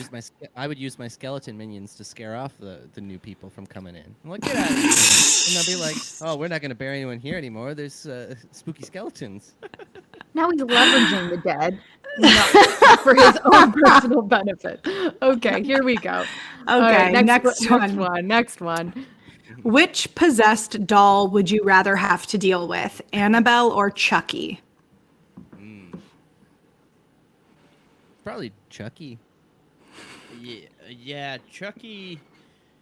I would use my skeleton minions to scare off the new people from coming in. I'm like, get out of here. And they'll be like, oh, we're not going to bury anyone here anymore. There's spooky skeletons. Now he's leveraging the dead not for his own personal benefit. Okay, here we go. All Okay, right, next one. Next one. Which possessed doll would you rather have to deal with, Annabelle or Chucky? Probably Chucky. Yeah, Chucky.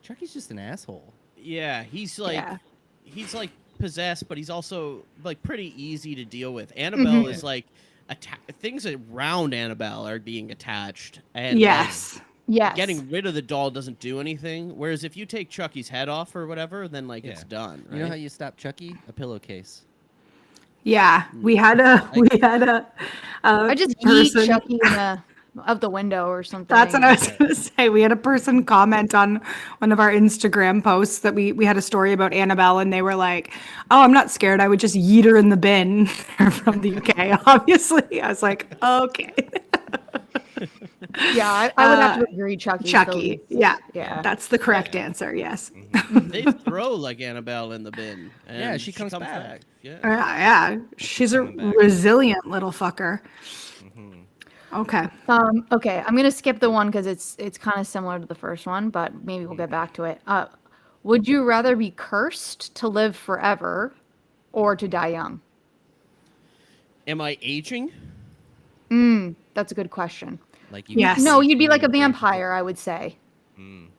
Chucky's just an asshole. Yeah, he's like possessed, but he's also like pretty easy to deal with. Annabelle is like things around Annabelle are being attached, and Yes. Yes. getting rid of the doll doesn't do anything. Whereas if you take Chucky's head off or whatever, then like it's done. Right? You know how you stop Chucky? A pillowcase. Yeah, we had a I just person. yeet Chucky out the window or something. That's what I was going to say. We had a person comment on one of our Instagram posts that we had a story about Annabelle, and they were like, "Oh, I'm not scared. I would just yeet her in the bin." They're from the UK, obviously. I was like, "Okay." Yeah, I would have to agree, Chucky. Chucky. Yeah, Yeah. that's the correct answer. Yes. They throw like Annabelle in the bin. And Yeah, she comes back. Yeah. Yeah, she's a resilient little fucker. Okay. Okay, I'm gonna skip the one because it's kind of similar to the first one, but maybe we'll get back to it. Would you rather be cursed to live forever, or to die young? Am I aging? That's a good question. Like Yes. No, you'd be like a vampire, I would say.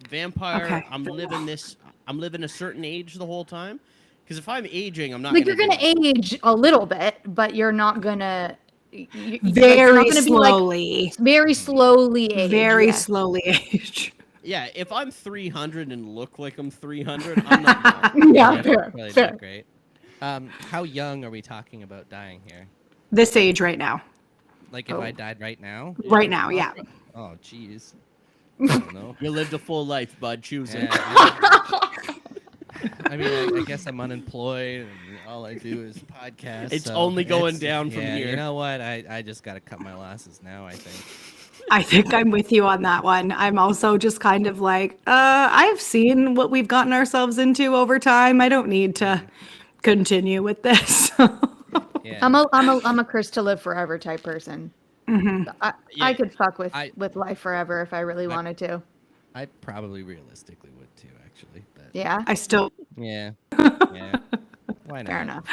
Vampire. Okay. I'm living a certain age the whole time. Because if I'm aging, I'm not Like you're do gonna it. age a little bit, but you're not gonna. You're not Very gonna be, like, slowly. very slowly age. Very yes. slowly age. Yeah, if I'm 300 and look like I'm 300, I'm not dying. Yeah, fair. Probably fair. not great. How young are we talking about dying here? This age right now. Like if I died right now? Right now, yeah. Oh, jeez. I don't know. You lived a full life, bud. Choose it. I mean, I guess I'm unemployed, and all I do is podcast. It's so only going down from yeah, here. You know what? I just got to cut my losses now, I think. I think I'm with you on that one. I'm also just kind of like, I've seen what we've gotten ourselves into over time. I don't need to continue with this. Yeah. I'm a curse to live forever type person. I could fuck with life forever if I really wanted to. I probably realistically would too, actually. But Yeah. I still. yeah. Yeah. Why not? Fair enough.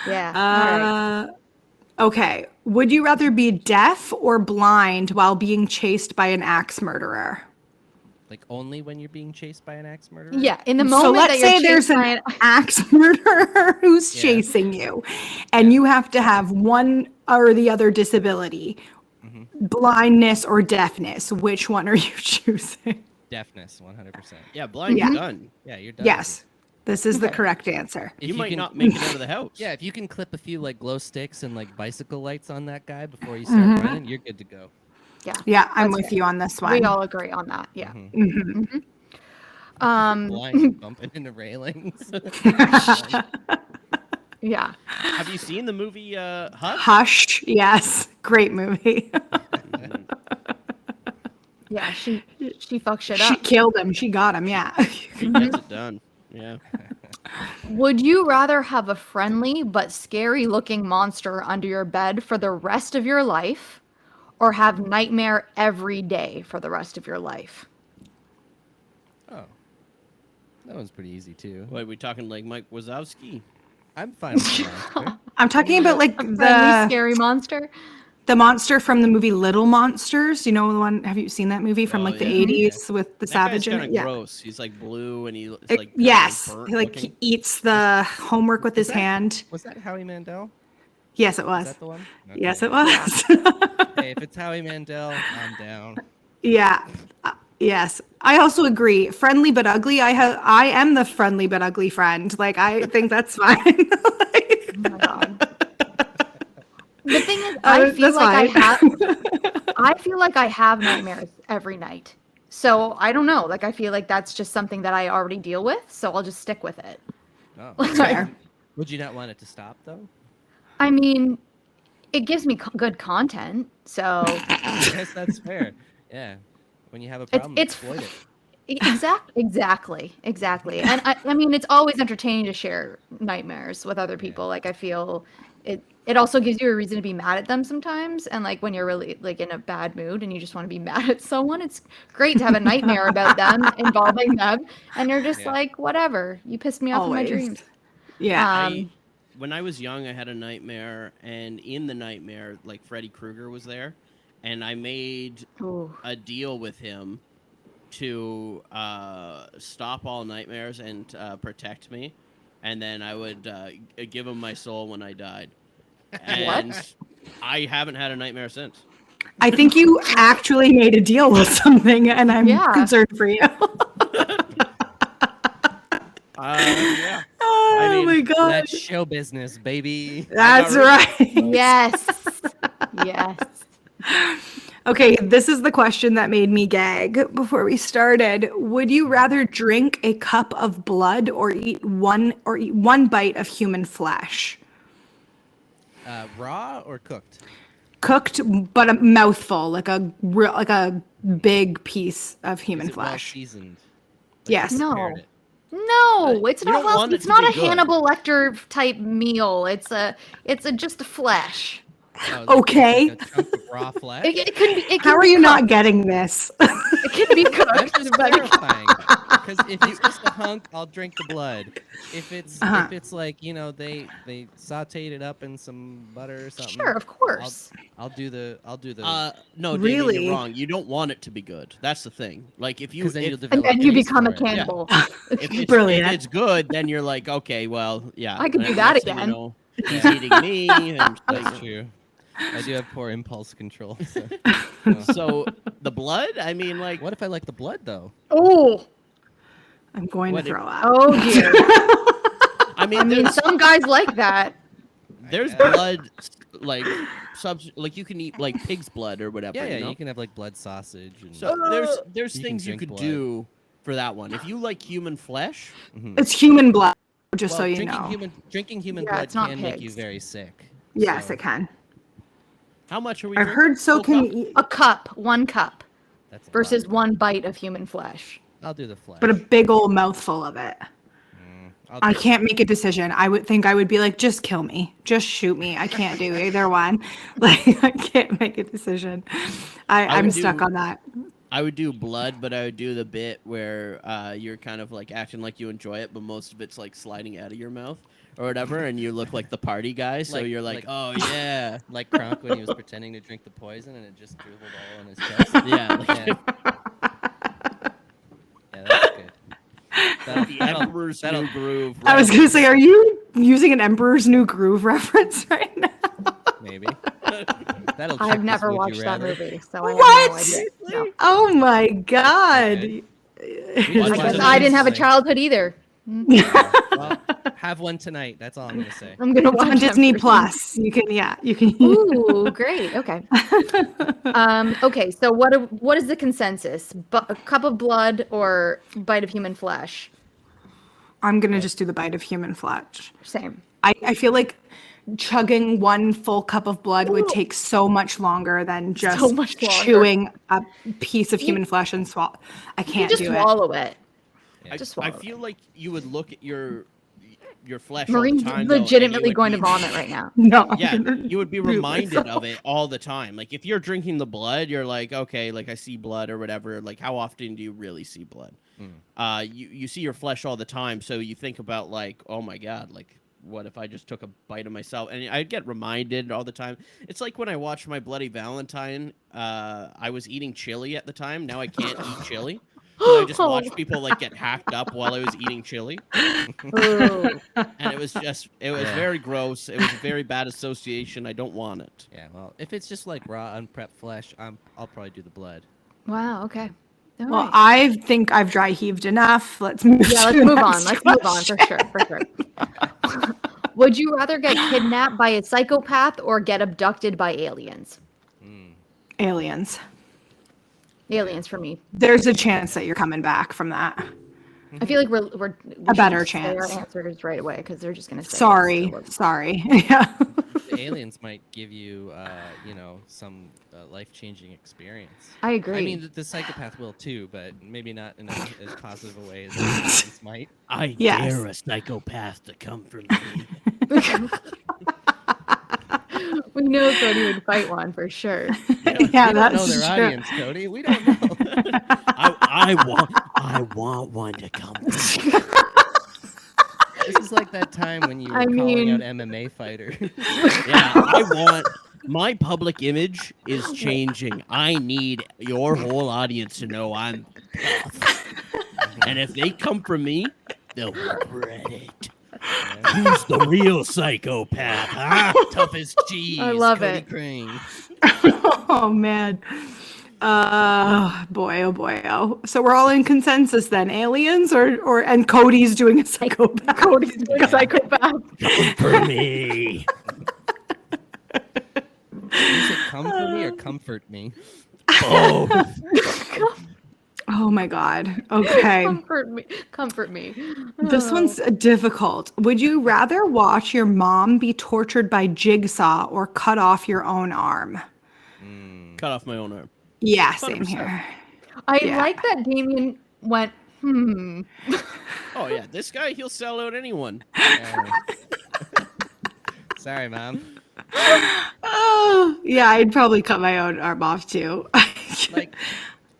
Yeah. All right. Okay. Would you rather be deaf or blind while being chased by an axe murderer? Like only when you're being chased by an axe murderer? Yeah. In the moment So let's that you're say there's chased by an axe murderer who's Yeah. chasing you, and you have to have one or the other disability, blindness or deafness. Which one are you choosing? Deafness, 100%. Yeah, blind, Yeah. you're done. Yeah, you're done. Yes, this is the correct answer. If You might can- not make it out of the house. Yeah, if you can clip a few like glow sticks and like bicycle lights on that guy before you start running, you're good to go. Yeah. Yeah, I'm That's with fair. you on this We one. all agree on that. Yeah. Blind bumping into railings. Yeah. Have you seen the movie Hush? Hush. Yes. Great movie. Yeah, she fucks shit She up. killed him. She got him. Yeah. She gets it done. Yeah. Would you rather have a friendly but scary looking monster under your bed for the rest of your life or have nightmare every day for the rest of your life? Oh, that one's pretty easy too. What, are we talking like Mike Wazowski? I'm fine with the monster. I'm talking about like Friendly, the scary monster? monster from the movie Little Monsters. You know the one? Have you seen that movie from Oh, like the yeah. 80s with the That guy's savage in kind it? of Yeah. gross. He's like blue and it's like kinda, Yes. burnt He, like looking. he eats the homework with his that- hand. Was that Howie Mandel? Yes, it Is was. that the one? Yes, Okay. it was. Hey, if it's Howie Mandel, I'm down. Yeah. Yes. I also agree. Friendly but ugly. I am the friendly but ugly friend. Like I think that's fine. Like, Oh my god. The thing is, I feel that's like fine. I feel like I have nightmares every night. So I don't know. Like I feel like that's just something that I already deal with. So I'll just stick with it. Oh. Fair. Would you not want it to stop though? I mean, it gives me good content. So I guess that's fair. Yeah. When you have a problem, it's exploit it. exactly. And I mean, it's always entertaining to share nightmares with other people. Like I feel it also gives you a reason to be mad at them sometimes. And like when you're really like in a bad mood and you just want to be mad at someone, it's great to have a nightmare about them involving them. And you're just Yeah. like, whatever, you pissed me off in my Always. dreams. Yeah. When I was young, I had a nightmare, and in the nightmare, like Freddy Krueger was there, and I made Ooh. a deal with him to stop all nightmares and protect me, and then I would give him my soul when I died. And I haven't had a nightmare since. I think you actually made a deal with something, and I'm Yeah. concerned for you. Yeah. Oh I mean, my god. That's show business, baby. That's right. Yes. Yes. Okay, this is the question that made me gag before we started. Would you rather drink a cup of blood or eat one bite of human flesh? Raw or cooked? Cooked, but a mouthful, like a big piece of human Is it well flesh. seasoned? Yes. No. Prepared it? No, it's you not. don't Well, want it it's to not be a good. Hannibal Lecter type meal. It's just a flesh. Oh, like Okay. a chunk of raw flesh? It can be. It can How are be you not cooked. getting this? It can be cooked. I'm just but- clarifying. Because if it's just a hunk, I'll drink the blood. If it's like, they sauteed it up in some butter or something. Sure, of course. I'll do the No, Damien, Really? you're wrong. You don't want it to be good. That's the thing. Like if you because then you'll if, develop And you taste become a for it. cannibal. if Brilliant. it's good, then you're like, okay, well, yeah. I could do and that next thing again. You know, he's eating me. And That's true. I do have poor impulse control. So. So the blood, I mean, like, What if I like the blood though? Oh, I'm going What to if- throw up. oh dear. I mean, I mean, some guys like that. there's guess. blood, like like you can eat like pig's blood or whatever. Yeah, you know? you can have like blood sausage. And, So there's You can things you drink could blood. do for that one. If you like human flesh, It's human blood, just well, so you drinking know. drinking human Yeah, blood it's not can make you pigs. very sick. Yes, so it can. how much are we? I've drinking? heard so Full can cup? you, A cup, 1 cup, that's a versus lot. 1 bite of human flesh. I'll do the flesh. but a big old mouthful of it. I'll I do- can't make a decision. I would think I would be like, just kill me, just shoot me. I can't do either one. Like I can't make a decision. I'm would stuck do- on that. I would do blood, but I would do the bit where you're kind of like acting like you enjoy it, but most of it's like sliding out of your mouth or whatever, and you look like the party guy. So you're like, oh yeah, like Kronk when he was pretending to drink the poison and it just dribbled all on his chest. yeah. Like, Yeah, that's good. the Emperor's New Groove. I was gonna say, are you using an Emperor's New Groove reference right now? Maybe. That'll I've trick never this would watched you that rather. movie, so I have What? no idea. No. Oh my god. Okay. Watch I it guess on I didn't have a Wednesday. childhood either. Well, Have one tonight. That's all I'm gonna say. I'm gonna It's watch on Disney them. Plus. You can. Ooh, great. Okay. Okay. So what is the consensus? A cup of blood or bite of human flesh? I'm gonna just do the bite of human flesh. Same. I feel like chugging one full cup of blood would take so much longer than just much longer. chewing a piece of human flesh and swallow. I You can't just do it. swallow it. I swallow feel like you would look at your flesh Marine's all the time. though, and you legitimately would going to be- vomit right now. No. Yeah, you would be do reminded myself. of it all the time. Like if you're drinking the blood, you're like, okay, like I see blood or whatever. Like how often do you really see blood? You see your flesh all the time, so you think about like, oh my god, like what if I just took a bite of myself? And I get reminded all the time. It's like when I watched My Bloody Valentine. I was eating chili at the time. Now I can't eat chili. So I just watched people like get hacked up while I was eating chili. Ooh. And it was very gross. It was a very bad association. I don't want it. Yeah, well, if it's just like raw, unprepped flesh, I'll probably do the blood. Wow. Okay. All Well, right. I think I've dry heaved enough. Let's move. Yeah, to let's the move on. next Let's move on question. for sure. For sure. Would you rather get kidnapped by a psychopath or get abducted by aliens? Aliens. Aliens for me. There's a chance that you're coming back from that. I feel like we A better should say chance. our answers right away because they're just gonna say. Sorry. Yeah. The aliens might give you, some life-changing experience. I agree. I mean, the psychopath will too, but maybe not in as positive a way as the aliens might. I Yes. dare a psychopath to come for me. we know Cody would fight one for sure. Yeah, We don't know that's their true. audience, Cody. We don't know. I want one to come. This is like that time when you were I calling mean- out MMA fighters. Yeah, I want. My public image is changing. I need your whole audience to know I'm tough. And if they come for me, they'll regret it. Who's the real psychopath? Huh? Tough as cheese. I love Cody it. Crain. Oh man. Boy, oh boy, oh. So we're all in consensus then. Aliens and Cody's doing a psychopath. Cody's doing a psychopath. Come for me. Is it come for me or comfort me? Oh, Oh my god. Okay. Comfort me. Comfort me. This one's difficult. Would you rather watch your mom be tortured by Jigsaw or cut off your own arm? cut off my own arm. Yeah, same 100%. here. I Yeah. like that Damien went, Oh yeah, this guy, he'll sell out anyone. Sorry, Mom. Oh, yeah, I'd probably cut my own arm off too.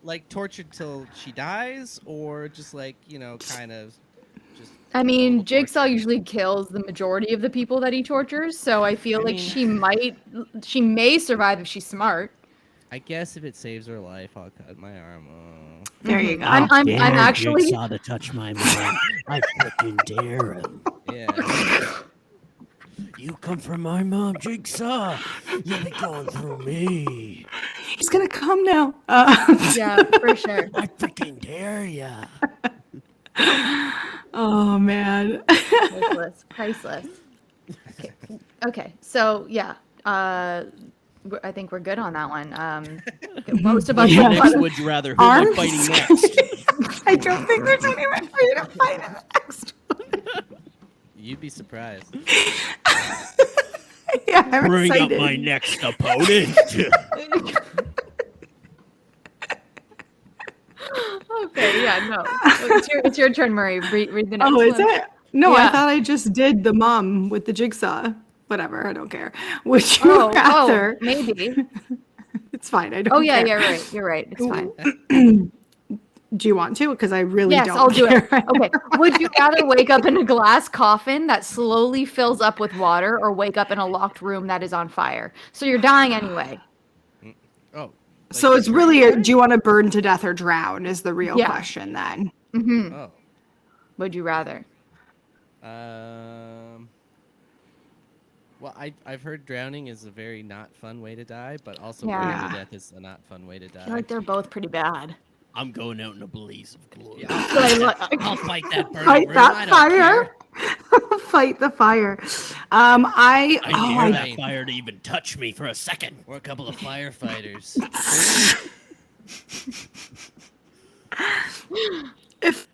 Like tortured till she dies, or just like, kind of just. I mean, little Jigsaw torture? usually kills the majority of the people that he tortures, so I feel I like mean- she may survive if she's smart. I guess if it saves her life, I'll cut my arm off. There you go. I'm actually Jigsaw to touch my mom. I freaking dare him. Yeah. You come from my mom, Jigsaw. You'll be going through me. He's gonna come now. yeah, for sure. I freaking dare ya. Oh man. Priceless. Okay. So yeah, I think we're good on that one. Most of us. Yeah. Next, would you rather? Who am I Arms? fighting next? I don't think there's anyone for you to fight in the next one. You'd be surprised. Yeah, I'm Bring excited. up my next opponent. Okay. Yeah. No. It's your turn, Murray. Read the next Oh, one. is it? No, I Yeah. thought I just did the mom with the jigsaw. Whatever, I don't care. Would you Oh, rather? maybe. It's fine. I don't. Oh yeah, care. you're right. You're right. It's fine. Do you want to? Because I really Yes, don't. I'll do it. care. Okay. Would you rather wake up in a glass coffin that slowly fills up with water or wake up in a locked room that is on fire? So you're dying anyway. Oh. So it's really, do you want to burn to death or drown? Is the real Yeah. question then? Oh. Would you rather? Well, I've heard drowning is a very not fun way to die, but also Yeah. burning to death is a not fun way to I feel die. like they're both pretty bad. I'm going out in a blaze of glory. Yeah, So I look- I'll fight that burning Fight room. that I don't fire. care. Fight the fire. I dare I that fire to even touch me for a second. We're a couple of firefighters. if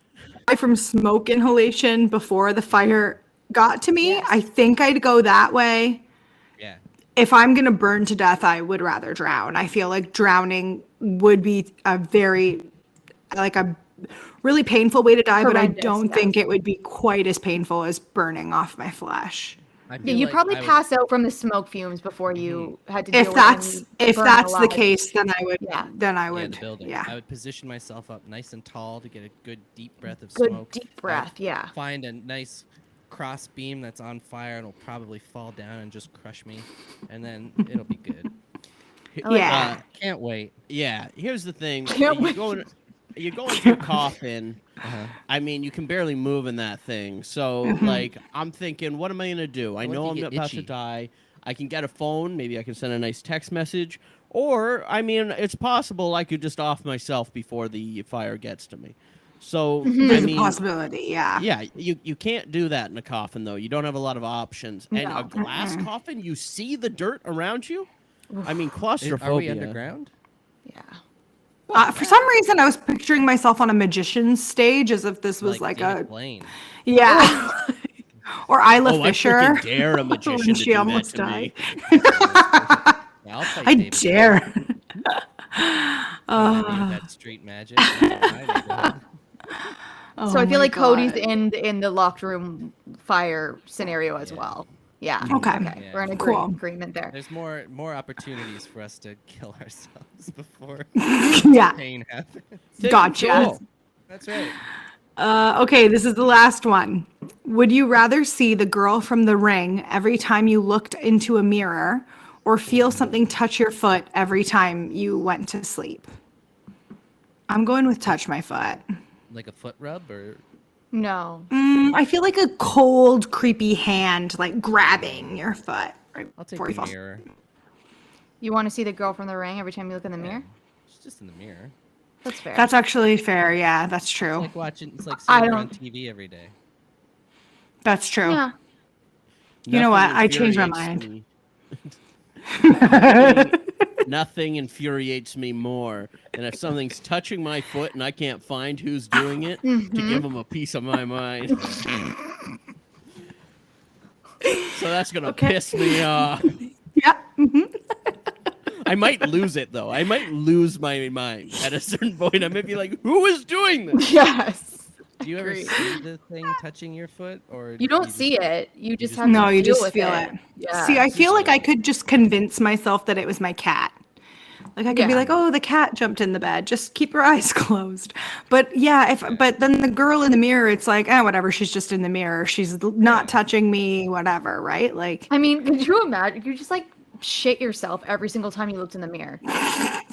I from smoke inhalation before the fire got to me, Yes. I think I'd go that way. Yeah. If I'm gonna burn to death, I would rather drown. I feel like drowning would be a really painful way to die, but I Horrendous, don't yeah. think it would be quite as painful as burning off my flesh. I Yeah, feel you like probably I would- pass out from the smoke fumes before you had to deal If with that's any if burn that's the alive. case, then I would. Yeah. Then I Yeah, would. the building. Yeah. I would position myself up nice and tall to get a good deep breath of Good smoke. deep I'd breath, yeah. Find a nice cross beam that's on fire and it'll probably fall down and just crush me, and then it'll be good. Yeah. Can't wait. Yeah, here's the thing. Can't You wait. go into a coffin. I mean, you can barely move in that thing. So, like, I'm thinking, what am I gonna do? I What if know you I'm get about to itchy? die. I can get a phone. Maybe I can send a nice text message. Or, I mean, it's possible I could just off myself before the fire gets to me. So, I There's a mean, possibility. Yeah. yeah, you can't do that in a coffin, though. You don't have a lot of options. And No. a glass coffin, you see the dirt around you. I mean, claustrophobia. Are we underground? Yeah. For some reason, I was picturing myself on a magician's stage as if this was like David a Blaine. yeah, or Isla Oh, I Fisher. freaking dare a magician when to she do that almost to died. me. Yeah, I'll fight I David dare. Blaine. Any of that street magic. in my neighborhood. So I feel like Cody's God. in the locked room fire scenario as well. Yeah. Okay. Yeah. We're in Cool. agreement there. There's more opportunities for us to kill ourselves before Yeah, pain happens. gotcha. Cool. That's right. Okay, this is the last one. Would you rather see the girl from The Ring every time you looked into a mirror, or feel something touch your foot every time you went to sleep? I'm going with touch my foot. Like a foot rub or No. I feel like a cold, creepy hand like grabbing your foot right I'll take before you the fall. mirror. You want to see the girl from the ring every time you look in the mirror? It's just in the mirror. That's fair. That's actually fair. Yeah, that's true. Like watching. It's like I seeing her on don't- TV every day. That's true. yeah. You know what? Nothing I changed my infuriates mind. Nothing infuriates me more than if something's touching my foot and I can't find who's doing it to give them a piece of my mind. So that's gonna piss me off. Yeah. I might lose it though. I might lose my mind at a certain point. I might be like, "Who is doing this?" Yes. Do you ever Agreed. see the thing touching your foot, or You don't just- see it. You just just- have to No, you deal just with feel it. Yeah. See, I feel like I could just convince myself that it was my cat. Like I could be Yeah. like, "Oh, the cat jumped in the bed. Just keep your eyes closed." But yeah, but then the girl in the mirror, it's like, whatever. She's just in the mirror. She's not touching me. Whatever, right? Like, I mean, could you imagine? You just like shit yourself every single time you looked in the mirror.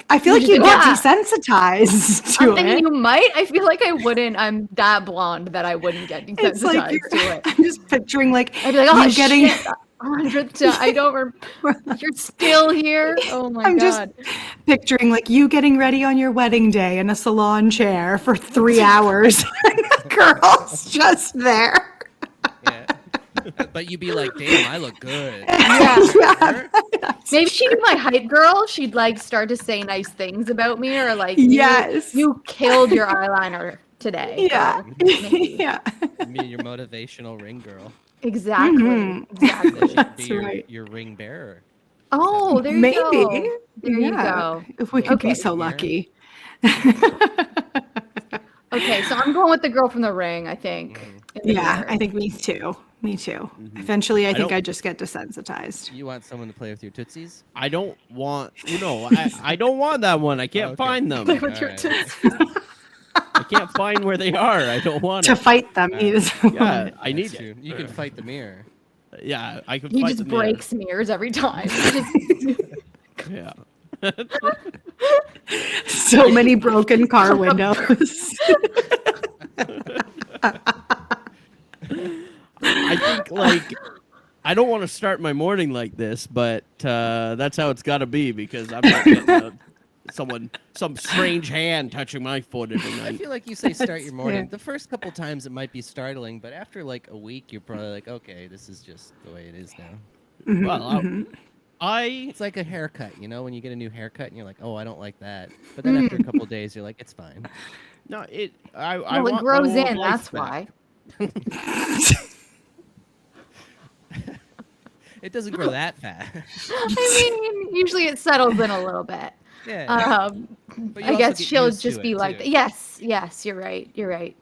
I feel like you get Yeah. desensitized I'm to thinking it. you might. I feel like I wouldn't. I'm that blonde that I wouldn't get It's desensitized like to it. I'm just picturing like I'd be like, oh you getting. shit, 100th time. I don't remember. You're still here. Oh my I'm just god. picturing like you getting ready on your wedding day in a salon chair for 3 hours. And the girl's just there. Yeah. But you'd be like, "Damn, I look good." Yeah. Maybe she'd be my hype girl. She'd like start to say nice things about me, or like, Yes. you killed your eyeliner today. Yeah. So, maybe. Yeah. Be your motivational ring girl. Exactly. Mhm. Exactly. That should That's be right. your ring bearer. Oh, there you Maybe. go. There you Yeah. go. If we could Okay. be so lucky. Okay, so I'm going with the girl from the ring, I think. in the Yeah, mirror. I think me too. Me too. Eventually, I think don't- I just get desensitized. You want someone to play with your tootsies? I don't want. I don't want that one. I can't Okay. find them. Play with your Alright. tits. I can't find where they are. I don't want To it. fight them, he doesn't Yeah, want it. I need That's you. true. You can fight the mirror. Yeah, I can. He fight just the mirror. breaks mirrors every time. He just- Yeah. So many broken car windows. I think like I don't want to start my morning like this, but that's how it's got to be because I'm not getting out. some strange hand touching my foot every I night. feel like you say start your morning. Yeah. The first couple times it might be startling, but after like a week, you're probably like, okay, this is just the way it is now. Well, I It's like a haircut, you know, when you get a new haircut and you're like, oh, I don't like that. But then after a couple days, you're like, it's fine. no, I Well, want it my grows old in. life That's back. why. It doesn't grow that fast. I mean, usually it settles in a little bit. Yeah. But you I also guess get she'll used to just be it, like, too. yes, you're right. You're right.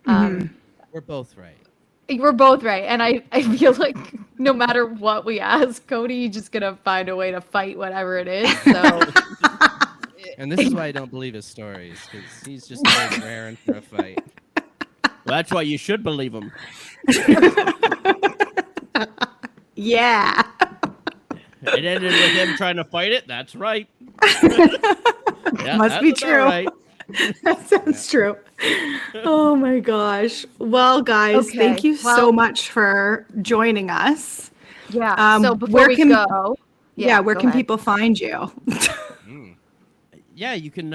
We're both right. We're both right. And I feel like no matter what we ask, Cody just gonna find a way to fight whatever it is. So And this is why I don't believe his stories, because he's just always raring for a fight. Well, that's why you should believe him. Yeah. It ended with him trying to fight it. That's right. Yeah, Must be that's about true. right. That sounds true. Oh my gosh. Well, guys, Okay, thank you so well- much for joining us. yeah. So before where we can- go, Yeah, where go can ahead. people find you? Yeah, you can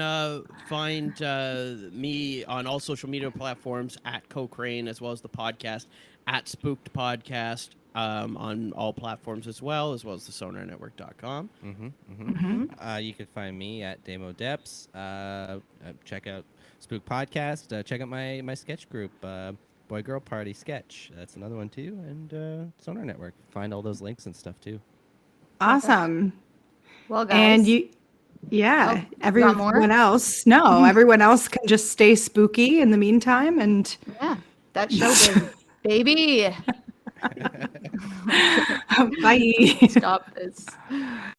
find me on all social media platforms at Crain, as well as the podcast at Spooked Podcast on all platforms as well as the sonarnetwork.com. You can find me at Damo Deps. Check out Spook Podcast. Check out my sketch group, Boy Girl Party Sketch. That's another one too. And Sonar Network. Find all those links and stuff too. Awesome. Well, guys. And you, yeah, Oh, got everyone more? else, no, everyone else can just stay spooky in the meantime. And Yeah, that show is baby. bye. Stop this.